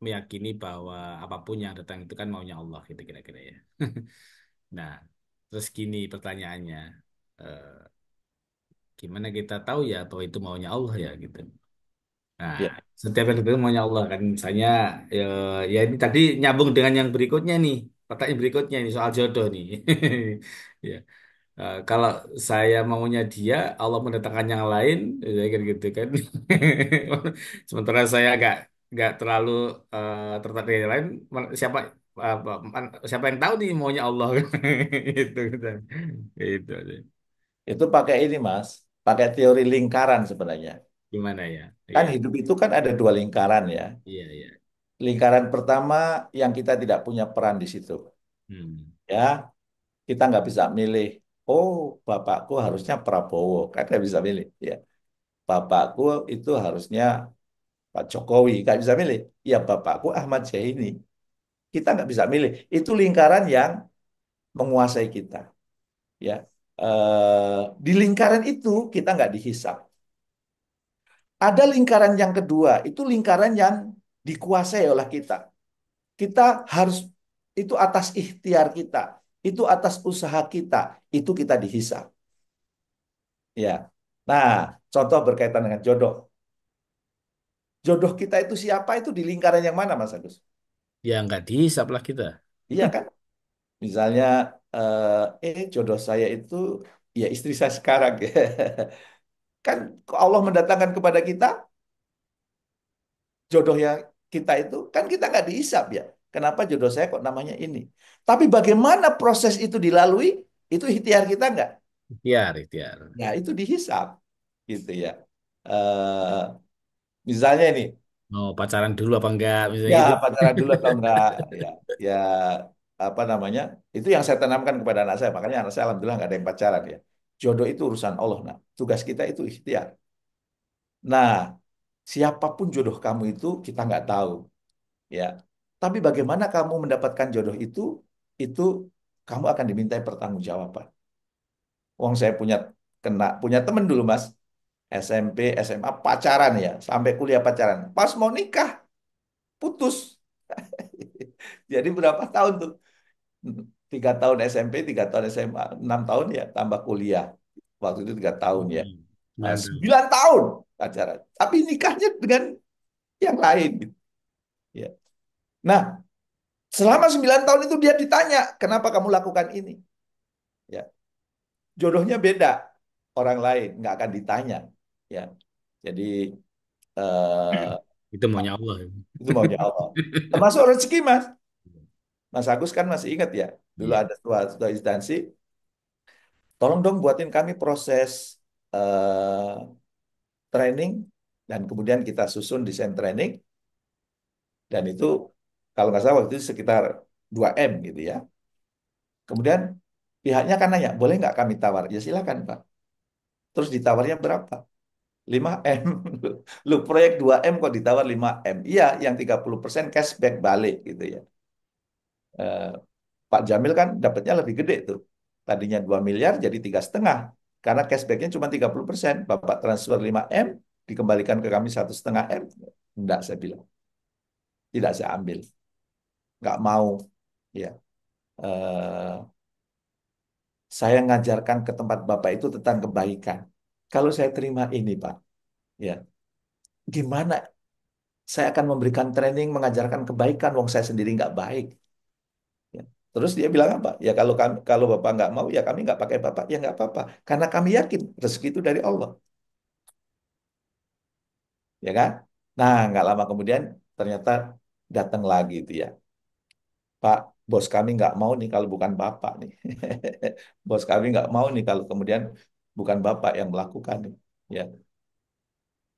meyakini bahwa apapun yang datang itu kan maunya Allah gitu kira-kira ya. Nah, terus gini pertanyaannya. eh, Gimana kita tahu ya bahwa itu maunya Allah ya gitu. Nah, Ya, setiap yang itu maunya Allah kan. Misalnya ya, ya ini tadi nyambung dengan yang berikutnya nih. Pertanyaan berikutnya nih soal jodoh nih. Ya, kalau saya maunya dia, Allah mendatangkan yang lain, ya kan gitu kan. Sementara saya nggak terlalu tertarik dengan yang lain. Siapa siapa yang tahu nih maunya Allah gitu gitu. Gitu. itu pakai ini Mas, pakai teori lingkaran sebenarnya. Gimana ya? Kan Iya, hidup itu kan ada dua lingkaran ya. iya, iya. Lingkaran pertama yang kita tidak punya peran di situ. Hmm. Ya, kita nggak bisa milih. Oh, bapakku harusnya Prabowo, kan nggak bisa milih. Ya, bapakku itu harusnya Pak Jokowi, nggak bisa milih. Ya, bapakku Ahmad Zaini, kita nggak bisa milih. Itu lingkaran yang menguasai kita. Ya, di lingkaran itu kita nggak dihisap. Ada lingkaran yang kedua, itu lingkaran yang dikuasai oleh kita. Kita harus, itu atas ikhtiar kita, itu atas usaha kita, itu kita dihisap. Ya. Nah, contoh berkaitan dengan jodoh. Jodoh kita itu siapa, itu di lingkaran yang mana, Mas Agus? Ya nggak dihisap lah kita. Iya kan? Misalnya, jodoh saya itu ya istri saya sekarang. Kan Allah mendatangkan kepada kita jodoh yang kita itu, kan kita nggak dihisap ya. Kenapa jodoh saya kok namanya ini? Tapi bagaimana proses itu dilalui, itu ikhtiar kita nggak? Ikhtiar, ikhtiar. Ya, itu dihisap. Gitu ya. Eh Misalnya ini, Mau pacaran dulu apa enggak, misalnya ya gitu. pacaran dulu atau enggak, ya, ya apa namanya, itu yang saya tanamkan kepada anak saya, makanya anak saya alhamdulillah nggak ada yang pacaran ya. Jodoh itu urusan Allah, nah tugas kita itu ikhtiar. Nah, siapapun jodoh kamu itu kita nggak tahu, ya, tapi bagaimana kamu mendapatkan jodoh itu kamu akan dimintai pertanggungjawaban. Wong saya punya temen dulu Mas, SMP, SMA pacaran ya, sampai kuliah pacaran. Pas mau nikah, putus. Jadi berapa tahun tuh? 3 tahun SMP, 3 tahun SMA, 6 tahun ya, tambah kuliah. Waktu itu 3 tahun ya. Hmm. 9 tahun. 9 tahun pacaran. Tapi nikahnya dengan yang lain, gitu. Ya. Nah, selama 9 tahun itu dia ditanya, kenapa kamu lakukan ini? Ya, jodohnya beda. Orang lain nggak akan ditanya. Ya, jadi eh, Itu maunya Allah. itu maunya Allah. Termasuk rezeki, Mas. Mas Agus kan masih ingat ya, dulu Iya. ada suatu instansi, tolong dong buatin kami proses eh, training, dan kemudian kita susun desain training, dan itu kalau nggak salah waktu itu sekitar 2 M gitu ya. Kemudian pihaknya kan nanya, boleh nggak kami tawar? Ya silakan Pak. Terus ditawarnya berapa? 5 M. Lu proyek 2 M kok ditawar 5 M. Iya, yang 30% cashback balik gitu ya. Eh, Pak Jamil kan dapatnya lebih gede tuh. Tadinya 2 miliar jadi 3,5. Karena cashbacknya cuma 30%. Bapak transfer 5 M, dikembalikan ke kami 1,5 M. Enggak, saya bilang. Tidak saya ambil. Nggak mau. Ya. Eh, saya ngajarkan ke tempat Bapak itu tentang kebaikan. Kalau saya terima ini, Pak, ya, gimana saya akan memberikan training mengajarkan kebaikan, wong saya sendiri nggak baik. Ya. Terus dia bilang apa? Ya kalau Bapak nggak mau, ya kami nggak pakai Bapak, ya nggak apa-apa. Karena kami yakin rezeki itu dari Allah, ya kan? Nah, nggak lama kemudian ternyata datang lagi itu ya. Pak, bos kami nggak mau nih kalau bukan Bapak nih. Bos kami nggak mau nih kalau kemudian bukan Bapak yang melakukan nih. Ya,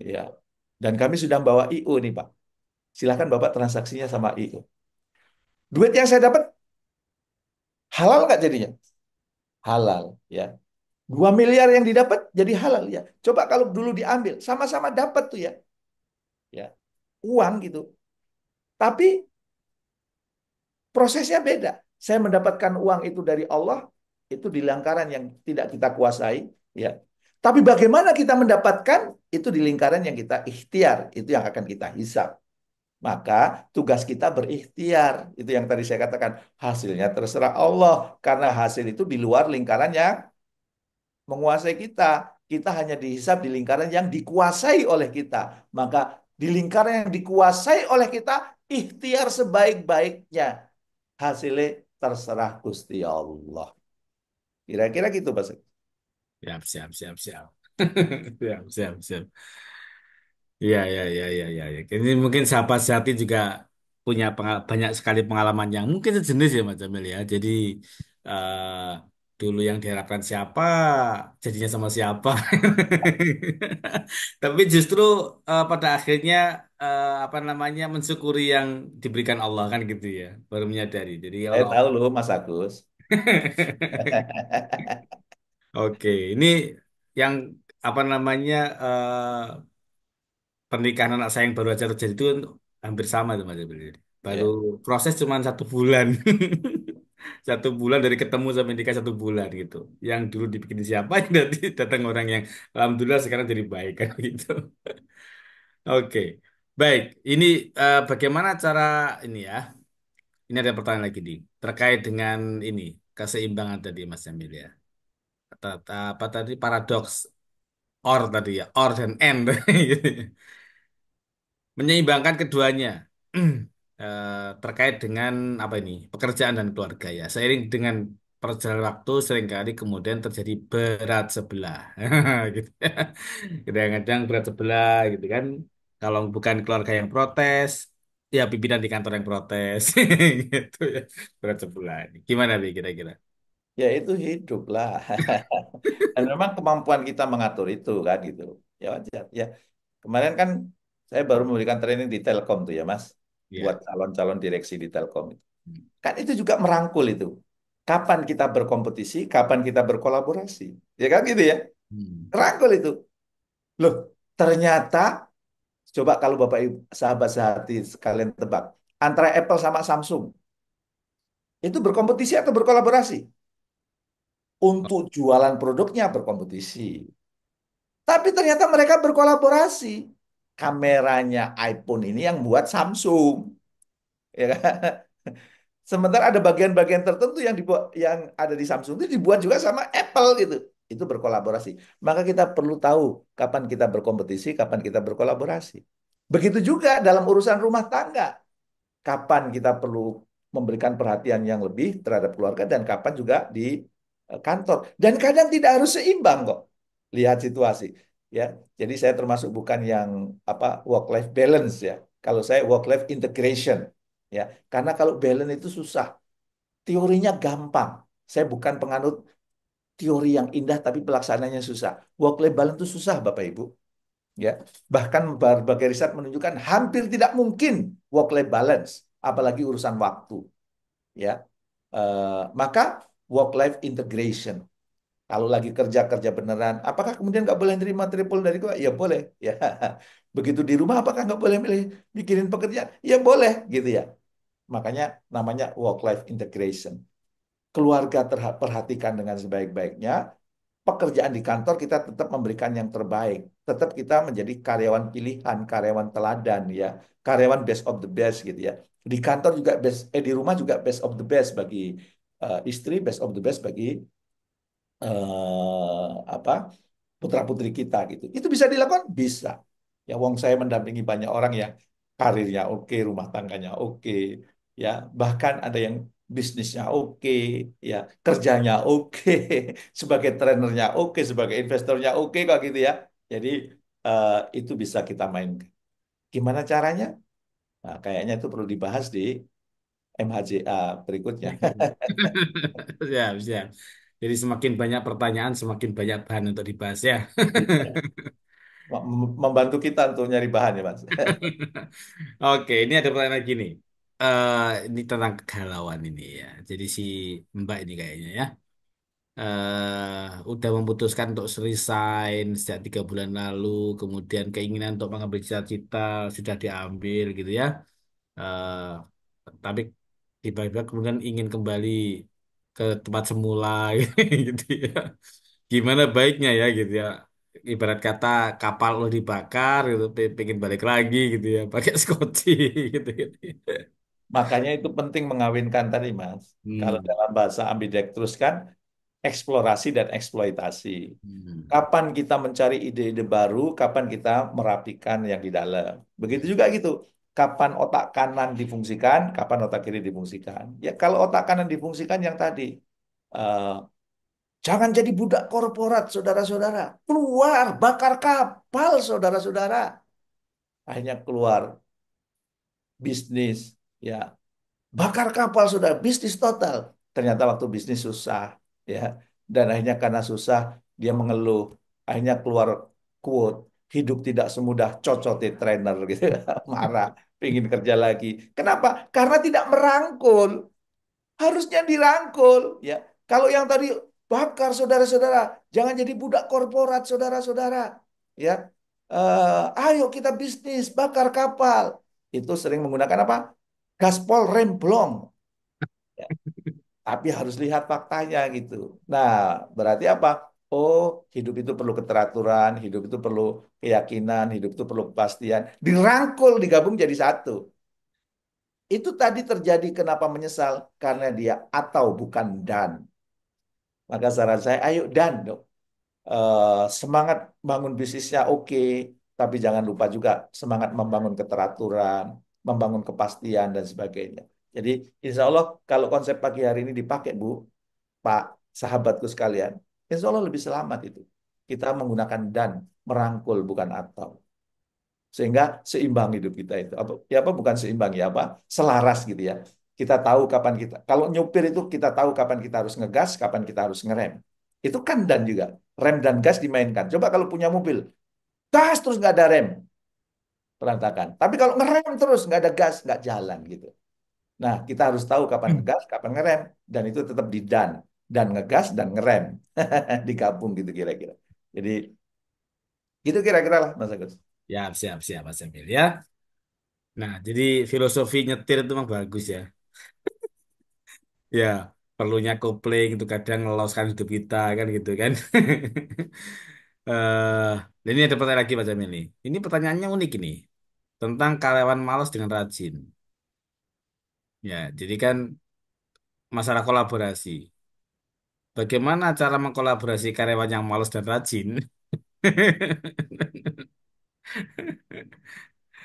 ya. Dan kami sudah bawa IO nih Pak. Silakan Bapak transaksinya sama IO. Duit yang saya dapat halal nggak jadinya? Halal, ya. 2 miliar yang didapat jadi halal ya. Coba kalau dulu diambil, sama-sama dapat tuh ya, ya, uang gitu. Tapi prosesnya beda. Saya mendapatkan uang itu dari Allah, itu di lingkaran yang tidak kita kuasai, ya. Tapi bagaimana kita mendapatkan itu di lingkaran yang kita ikhtiar, itu yang akan kita hisap. Maka tugas kita berikhtiar. Itu yang tadi saya katakan, hasilnya terserah Allah. Karena hasil itu di luar lingkaran yang menguasai kita. Kita hanya dihisap di lingkaran yang dikuasai oleh kita. Maka di lingkaran yang dikuasai oleh kita, ikhtiar sebaik-baiknya. Hasilnya terserah Gusti Allah. Kira-kira gitu, Pak. Siap, siap, siap, siap. Siap, siap, siap. Iya, iya, iya, iya, iya. Iya. Ini mungkin sahabat sehati juga punya banyak sekali pengalaman yang mungkin sejenis ya Mas Jamil ya. Jadi eh, dulu yang diharapkan siapa, jadinya sama siapa. Tapi justru pada akhirnya apa namanya mensyukuri yang diberikan Allah kan gitu ya. Baru menyadari. Jadi Saya kalau tahu loh, Mas Agus. Oke, ini yang apa namanya pernikahan anak saya yang baru aja terjadi itu hampir sama tuh Mas April. Baru Ya. proses cuma 1 bulan. 1 bulan dari ketemu sampai nikah 1 bulan gitu. Yang dulu dibikin siapa, nanti datang orang yang alhamdulillah sekarang jadi baik kan gitu. Oke, baik. Ini bagaimana cara ini ya? Ini ada pertanyaan lagi nih terkait dengan ini keseimbangan tadi Mas Jamil ya. Apa tadi paradoks or tadi ya, or dan end. Menyeimbangkan keduanya. Terkait dengan apa ini pekerjaan dan keluarga ya. Seiring dengan perjalanan waktu seringkali kemudian terjadi berat sebelah, gitu. Kadang-kadang berat sebelah gitu kan. Kalau bukan keluarga yang protes, ya pimpinan di kantor yang protes, gitu ya. Berat sebelah. Gimana Bi kira-kira? Ya itu hidup lah. Dan memang kemampuan kita mengatur itu kan gitu. Ya wajar. Ya kemarin kan saya baru memberikan training di Telkom tuh ya Mas. Buat Ya. calon-calon direksi di Telkom. Kan itu juga merangkul itu. Kapan kita berkompetisi, kapan kita berkolaborasi. Ya kan gitu ya. Hmm. Merangkul itu. Loh, ternyata coba kalau Bapak Ibu sahabat sehati sekalian tebak. Antara Apple sama Samsung. Itu berkompetisi atau berkolaborasi? Untuk jualan produknya berkompetisi. Tapi ternyata mereka berkolaborasi. Kameranya iPhone ini yang buat Samsung, ya kan? Sementara ada bagian-bagian tertentu yang dibuat, yang ada di Samsung itu dibuat juga sama Apple gitu. Itu berkolaborasi. Maka kita perlu tahu kapan kita berkompetisi, kapan kita berkolaborasi. Begitu juga dalam urusan rumah tangga. Kapan kita perlu memberikan perhatian yang lebih terhadap keluarga dan kapan juga di kantor. Dan kadang tidak harus seimbang kok. Lihat situasi, ya. Jadi saya termasuk bukan yang apa work life balance ya. Kalau saya work life integration, ya. Karena kalau balance itu susah. Teorinya gampang. Saya bukan penganut teori yang indah tapi pelaksanaannya susah. Work life balance itu susah, Bapak Ibu. Ya, bahkan berbagai riset menunjukkan hampir tidak mungkin work life balance, apalagi urusan waktu. Ya, maka work life integration. Kalau lagi kerja kerja beneran, apakah kemudian nggak boleh terima telepon dari gua? Ya boleh. Ya, begitu di rumah, apakah nggak boleh milih mikirin pekerjaan? Ya boleh, gitu ya. Makanya namanya work life integration. Keluarga perhatikan dengan sebaik-baiknya, pekerjaan di kantor kita tetap memberikan yang terbaik. Tetap kita menjadi karyawan pilihan, karyawan teladan ya, karyawan best of the best gitu ya. Di kantor juga best, di rumah juga best of the best bagi istri, best of the best bagi apa putra-putri kita gitu. Itu bisa dilakukan? Bisa. Ya, wong saya mendampingi banyak orang yang karirnya oke, rumah tangganya oke, ya, bahkan ada yang bisnisnya oke, ya, kerjanya oke, sebagai trenernya oke, sebagai investornya oke kok gitu ya. Jadi eh, itu bisa kita mainkan. Gimana caranya? Nah, kayaknya itu perlu dibahas di MHJA berikutnya. Siap, siap. Jadi semakin banyak pertanyaan, semakin banyak bahan untuk dibahas ya. Membantu kita untuk nyari bahan ya, Mas. Oke, ini ada pertanyaan lagi nih. Ini tentang kegalauan ini ya. Jadi si Mbak ini kayaknya ya, udah memutuskan untuk resign sejak 3 bulan lalu. Kemudian keinginan untuk mengambil cita-cita sudah diambil gitu ya. Eh, tapi tiba-tiba kemudian ingin kembali ke tempat semula gitu ya. Gimana baiknya ya gitu ya. Ibarat kata kapal lo dibakar gitu, pengen balik lagi gitu ya, pakai skoci gitu gitu. Makanya itu penting mengawinkan tadi, Mas. Kalau Hmm. dalam bahasa ambidextrus kan eksplorasi dan eksploitasi. Hmm. Kapan kita mencari ide-ide baru, kapan kita merapikan yang di dalam. Begitu juga gitu. Kapan otak kanan difungsikan, kapan otak kiri difungsikan. Ya kalau otak kanan difungsikan yang tadi, eh, jangan jadi budak korporat, saudara-saudara. Keluar, bakar kapal, saudara-saudara. Akhirnya keluar bisnis, ya, bakar kapal sudah bisnis total. Ternyata waktu bisnis susah, ya. Dan akhirnya karena susah dia mengeluh. Akhirnya keluar quote, hidup tidak semudah cocote trainer gitu. Marah, pengen kerja lagi. Kenapa? Karena tidak merangkul. Harusnya dirangkul, ya. Kalau yang tadi bakar saudara-saudara, jangan jadi budak korporat saudara-saudara, ya. Ayo kita bisnis, bakar kapal. Itu sering menggunakan apa? Gaspol remblong. Ya, tapi harus lihat faktanya gitu. Nah, berarti apa? Oh, hidup itu perlu keteraturan, hidup itu perlu keyakinan, hidup itu perlu kepastian. Dirangkul, digabung jadi satu. Itu tadi terjadi kenapa menyesal? Karena dia atau bukan dan. Maka saran saya, ayo dan dong. Semangat bangun bisnisnya oke, tapi jangan lupa juga semangat membangun keteraturan, membangun kepastian dan sebagainya. Jadi insya Allah kalau konsep pagi hari ini dipakai Bu, Pak, sahabatku sekalian, insya Allah lebih selamat itu. Kita menggunakan dan, merangkul bukan atau. Sehingga seimbang hidup kita itu. Apa, ya apa bukan seimbang ya apa? Selaras gitu ya. Kita tahu kapan kita, kalau nyupir itu kita tahu kapan kita harus ngegas, kapan kita harus ngerem. Itu kan dan juga. Rem dan gas dimainkan. Coba kalau punya mobil, gas terus nggak ada rem, berantakan. Tapi kalau ngerem terus nggak ada gas, nggak jalan gitu. Nah, kita harus tahu kapan ngegas, kapan ngerem, dan itu tetap di dan ngegas dan ngerem digabung gitu kira-kira. Jadi gitu kira-kira lah Mas Agus. Siap, siap, siap, Mas Emil ya. Nah, jadi filosofi nyetir itu memang bagus ya. Ya, perlunya kopling itu kadang ngeloskan hidup kita kan gitu kan. Ini ada pertanyaan lagi Pak Jamil nih. Ini pertanyaannya unik ini tentang karyawan malas dengan rajin. Ya, jadi kan masalah kolaborasi. Bagaimana cara mengkolaborasi karyawan yang malas dan rajin?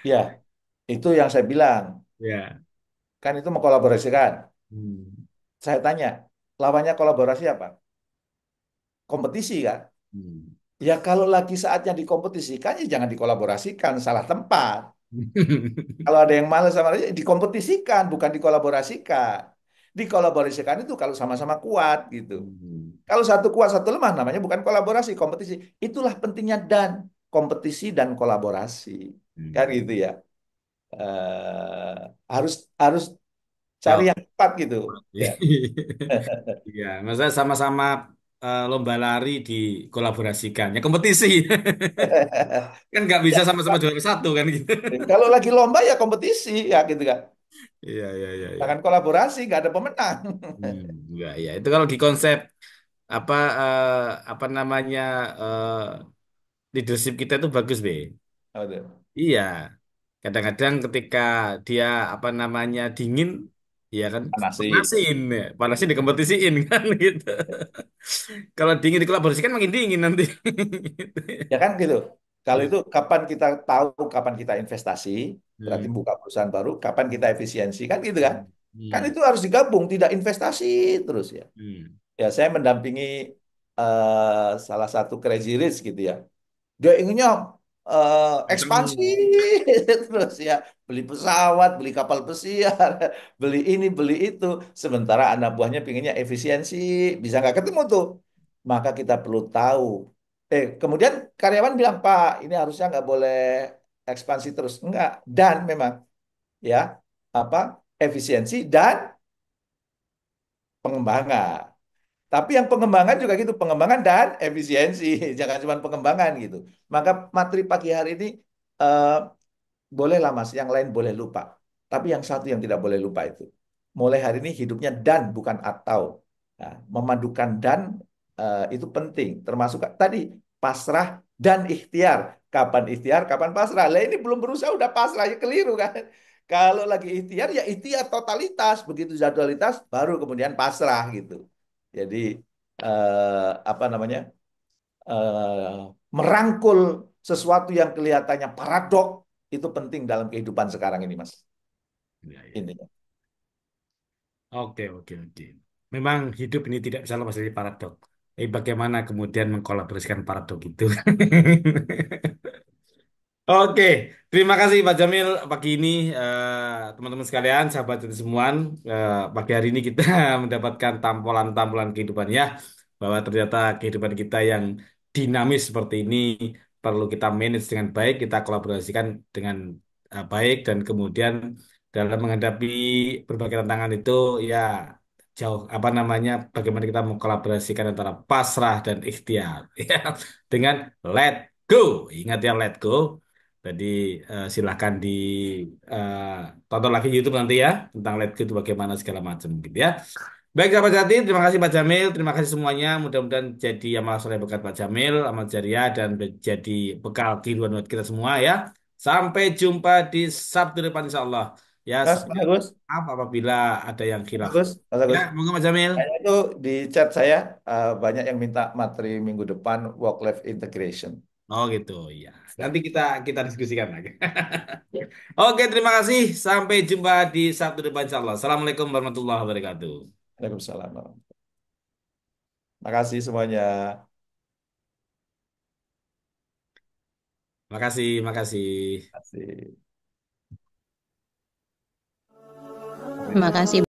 Ya, itu yang saya bilang. Ya. Kan itu mengkolaborasikan. Hmm. Saya tanya, lawannya kolaborasi apa? Kompetisi kan? Hmm. Ya kalau lagi saatnya dikompetisikan, ya jangan dikolaborasikan, salah tempat. Kalau ada yang malas sama dia, dikompetisikan, bukan dikolaborasikan. Dikolaborasikan itu kalau sama-sama kuat gitu. Hmm. Kalau satu kuat, satu lemah, namanya bukan kolaborasi, kompetisi. Itulah pentingnya dan kompetisi dan kolaborasi. Kan Hmm. gitu ya. Eh, harus harus cari Oh. yang tepat gitu. Ya. Iya, maksudnya sama-sama lomba lari dikolaborasikan. Ya kompetisi. Kan nggak bisa Ya, sama-sama juara satu kan gitu. kalau lagi lomba ya kompetisi ya gitu kan. Iya, iya, iya, iya. Jangan kolaborasi, nggak ada pemenang. Enggak, ya. Itu kalau di konsep apa apa namanya eh, leadership kita itu bagus, Be. Betul. Iya. Kadang-kadang ketika dia apa namanya dingin, ya kan Panasin. panasin, ya. Panasin dikompetisiin kan gitu. Kalau dingin dikolaborasikan makin dingin nanti. Ya kan gitu. Kalau Iya. itu kapan kita tahu kapan kita investasi, berarti Hmm. buka perusahaan baru, kapan kita efisiensi kan gitu kan. Hmm. Kan Hmm. itu harus digabung, tidak investasi terus ya. Hmm. Ya saya mendampingi salah satu crazy rich gitu ya. Dia inginnya ekspansi Kenceng. terus ya, beli pesawat, beli kapal pesiar, beli ini, beli itu. Sementara anak buahnya pinginnya efisiensi, bisa nggak ketemu tuh. Maka kita perlu tahu. Kemudian karyawan bilang, Pak, ini harusnya nggak boleh ekspansi terus. Enggak, dan memang ya apa efisiensi dan pengembangan. Tapi yang pengembangan juga gitu, pengembangan dan efisiensi, jangan cuma pengembangan gitu. Maka materi pagi hari ini eh, bolehlah Mas, yang lain boleh lupa. Tapi yang satu yang tidak boleh lupa itu. Mulai hari ini hidupnya dan bukan atau. Nah, memadukan dan itu penting. Termasuk tadi pasrah dan ikhtiar. Kapan ikhtiar, kapan pasrah. Lah ini belum berusaha udah pasrah, ya keliru kan. Kalau lagi ikhtiar ya ikhtiar totalitas. Begitu jadwalitas baru kemudian pasrah gitu. Jadi apa namanya? Merangkul sesuatu yang kelihatannya paradok itu penting dalam kehidupan sekarang ini, Mas. Ya, ya. Ini. Oke, oke, oke. Memang hidup ini tidak bisa lepas dari paradok. Bagaimana kemudian mengkolaborasikan paradok itu? Oke, terima kasih Pak Jamil pagi ini teman-teman sekalian, sahabat dan semuaan. Pagi hari ini kita mendapatkan tampilan-tampilan kehidupan ya, bahwa ternyata kehidupan kita yang dinamis seperti ini perlu kita manage dengan baik, kita kolaborasikan dengan baik dan kemudian dalam menghadapi berbagai tantangan itu ya jauh apa namanya bagaimana kita mengkolaborasikan antara pasrah dan ikhtiar ya dengan let go. Ingat ya let go. Jadi silahkan di eh, tonton lagi YouTube nanti ya tentang Let's Go itu bagaimana segala macam gitu ya. Baik sahabat Jati, terima kasih Pak Jamil, terima kasih semuanya. Mudah-mudahan jadi amal soleh berkat Pak Jamil, amal jariah dan jadi bekal kehidupan buat kita semua ya. Sampai jumpa di Sabtu depan insya Allah. Ya, Mas Agus, maaf apabila ada yang Mas khilaf. Agus, Mas Ya, Agus. monggo Pak Jamil. Kayaknya itu di chat saya banyak yang minta materi minggu depan work life integration. Oh gitu, ya. Nanti Ya. kita diskusikan lagi. Oke, terima kasih. Sampai jumpa di Sabtu depan insya Allah. Assalamualaikum warahmatullahi wabarakatuh. Waalaikumsalam. Makasih semuanya. Makasih, makasih. Makasih. Terima kasih.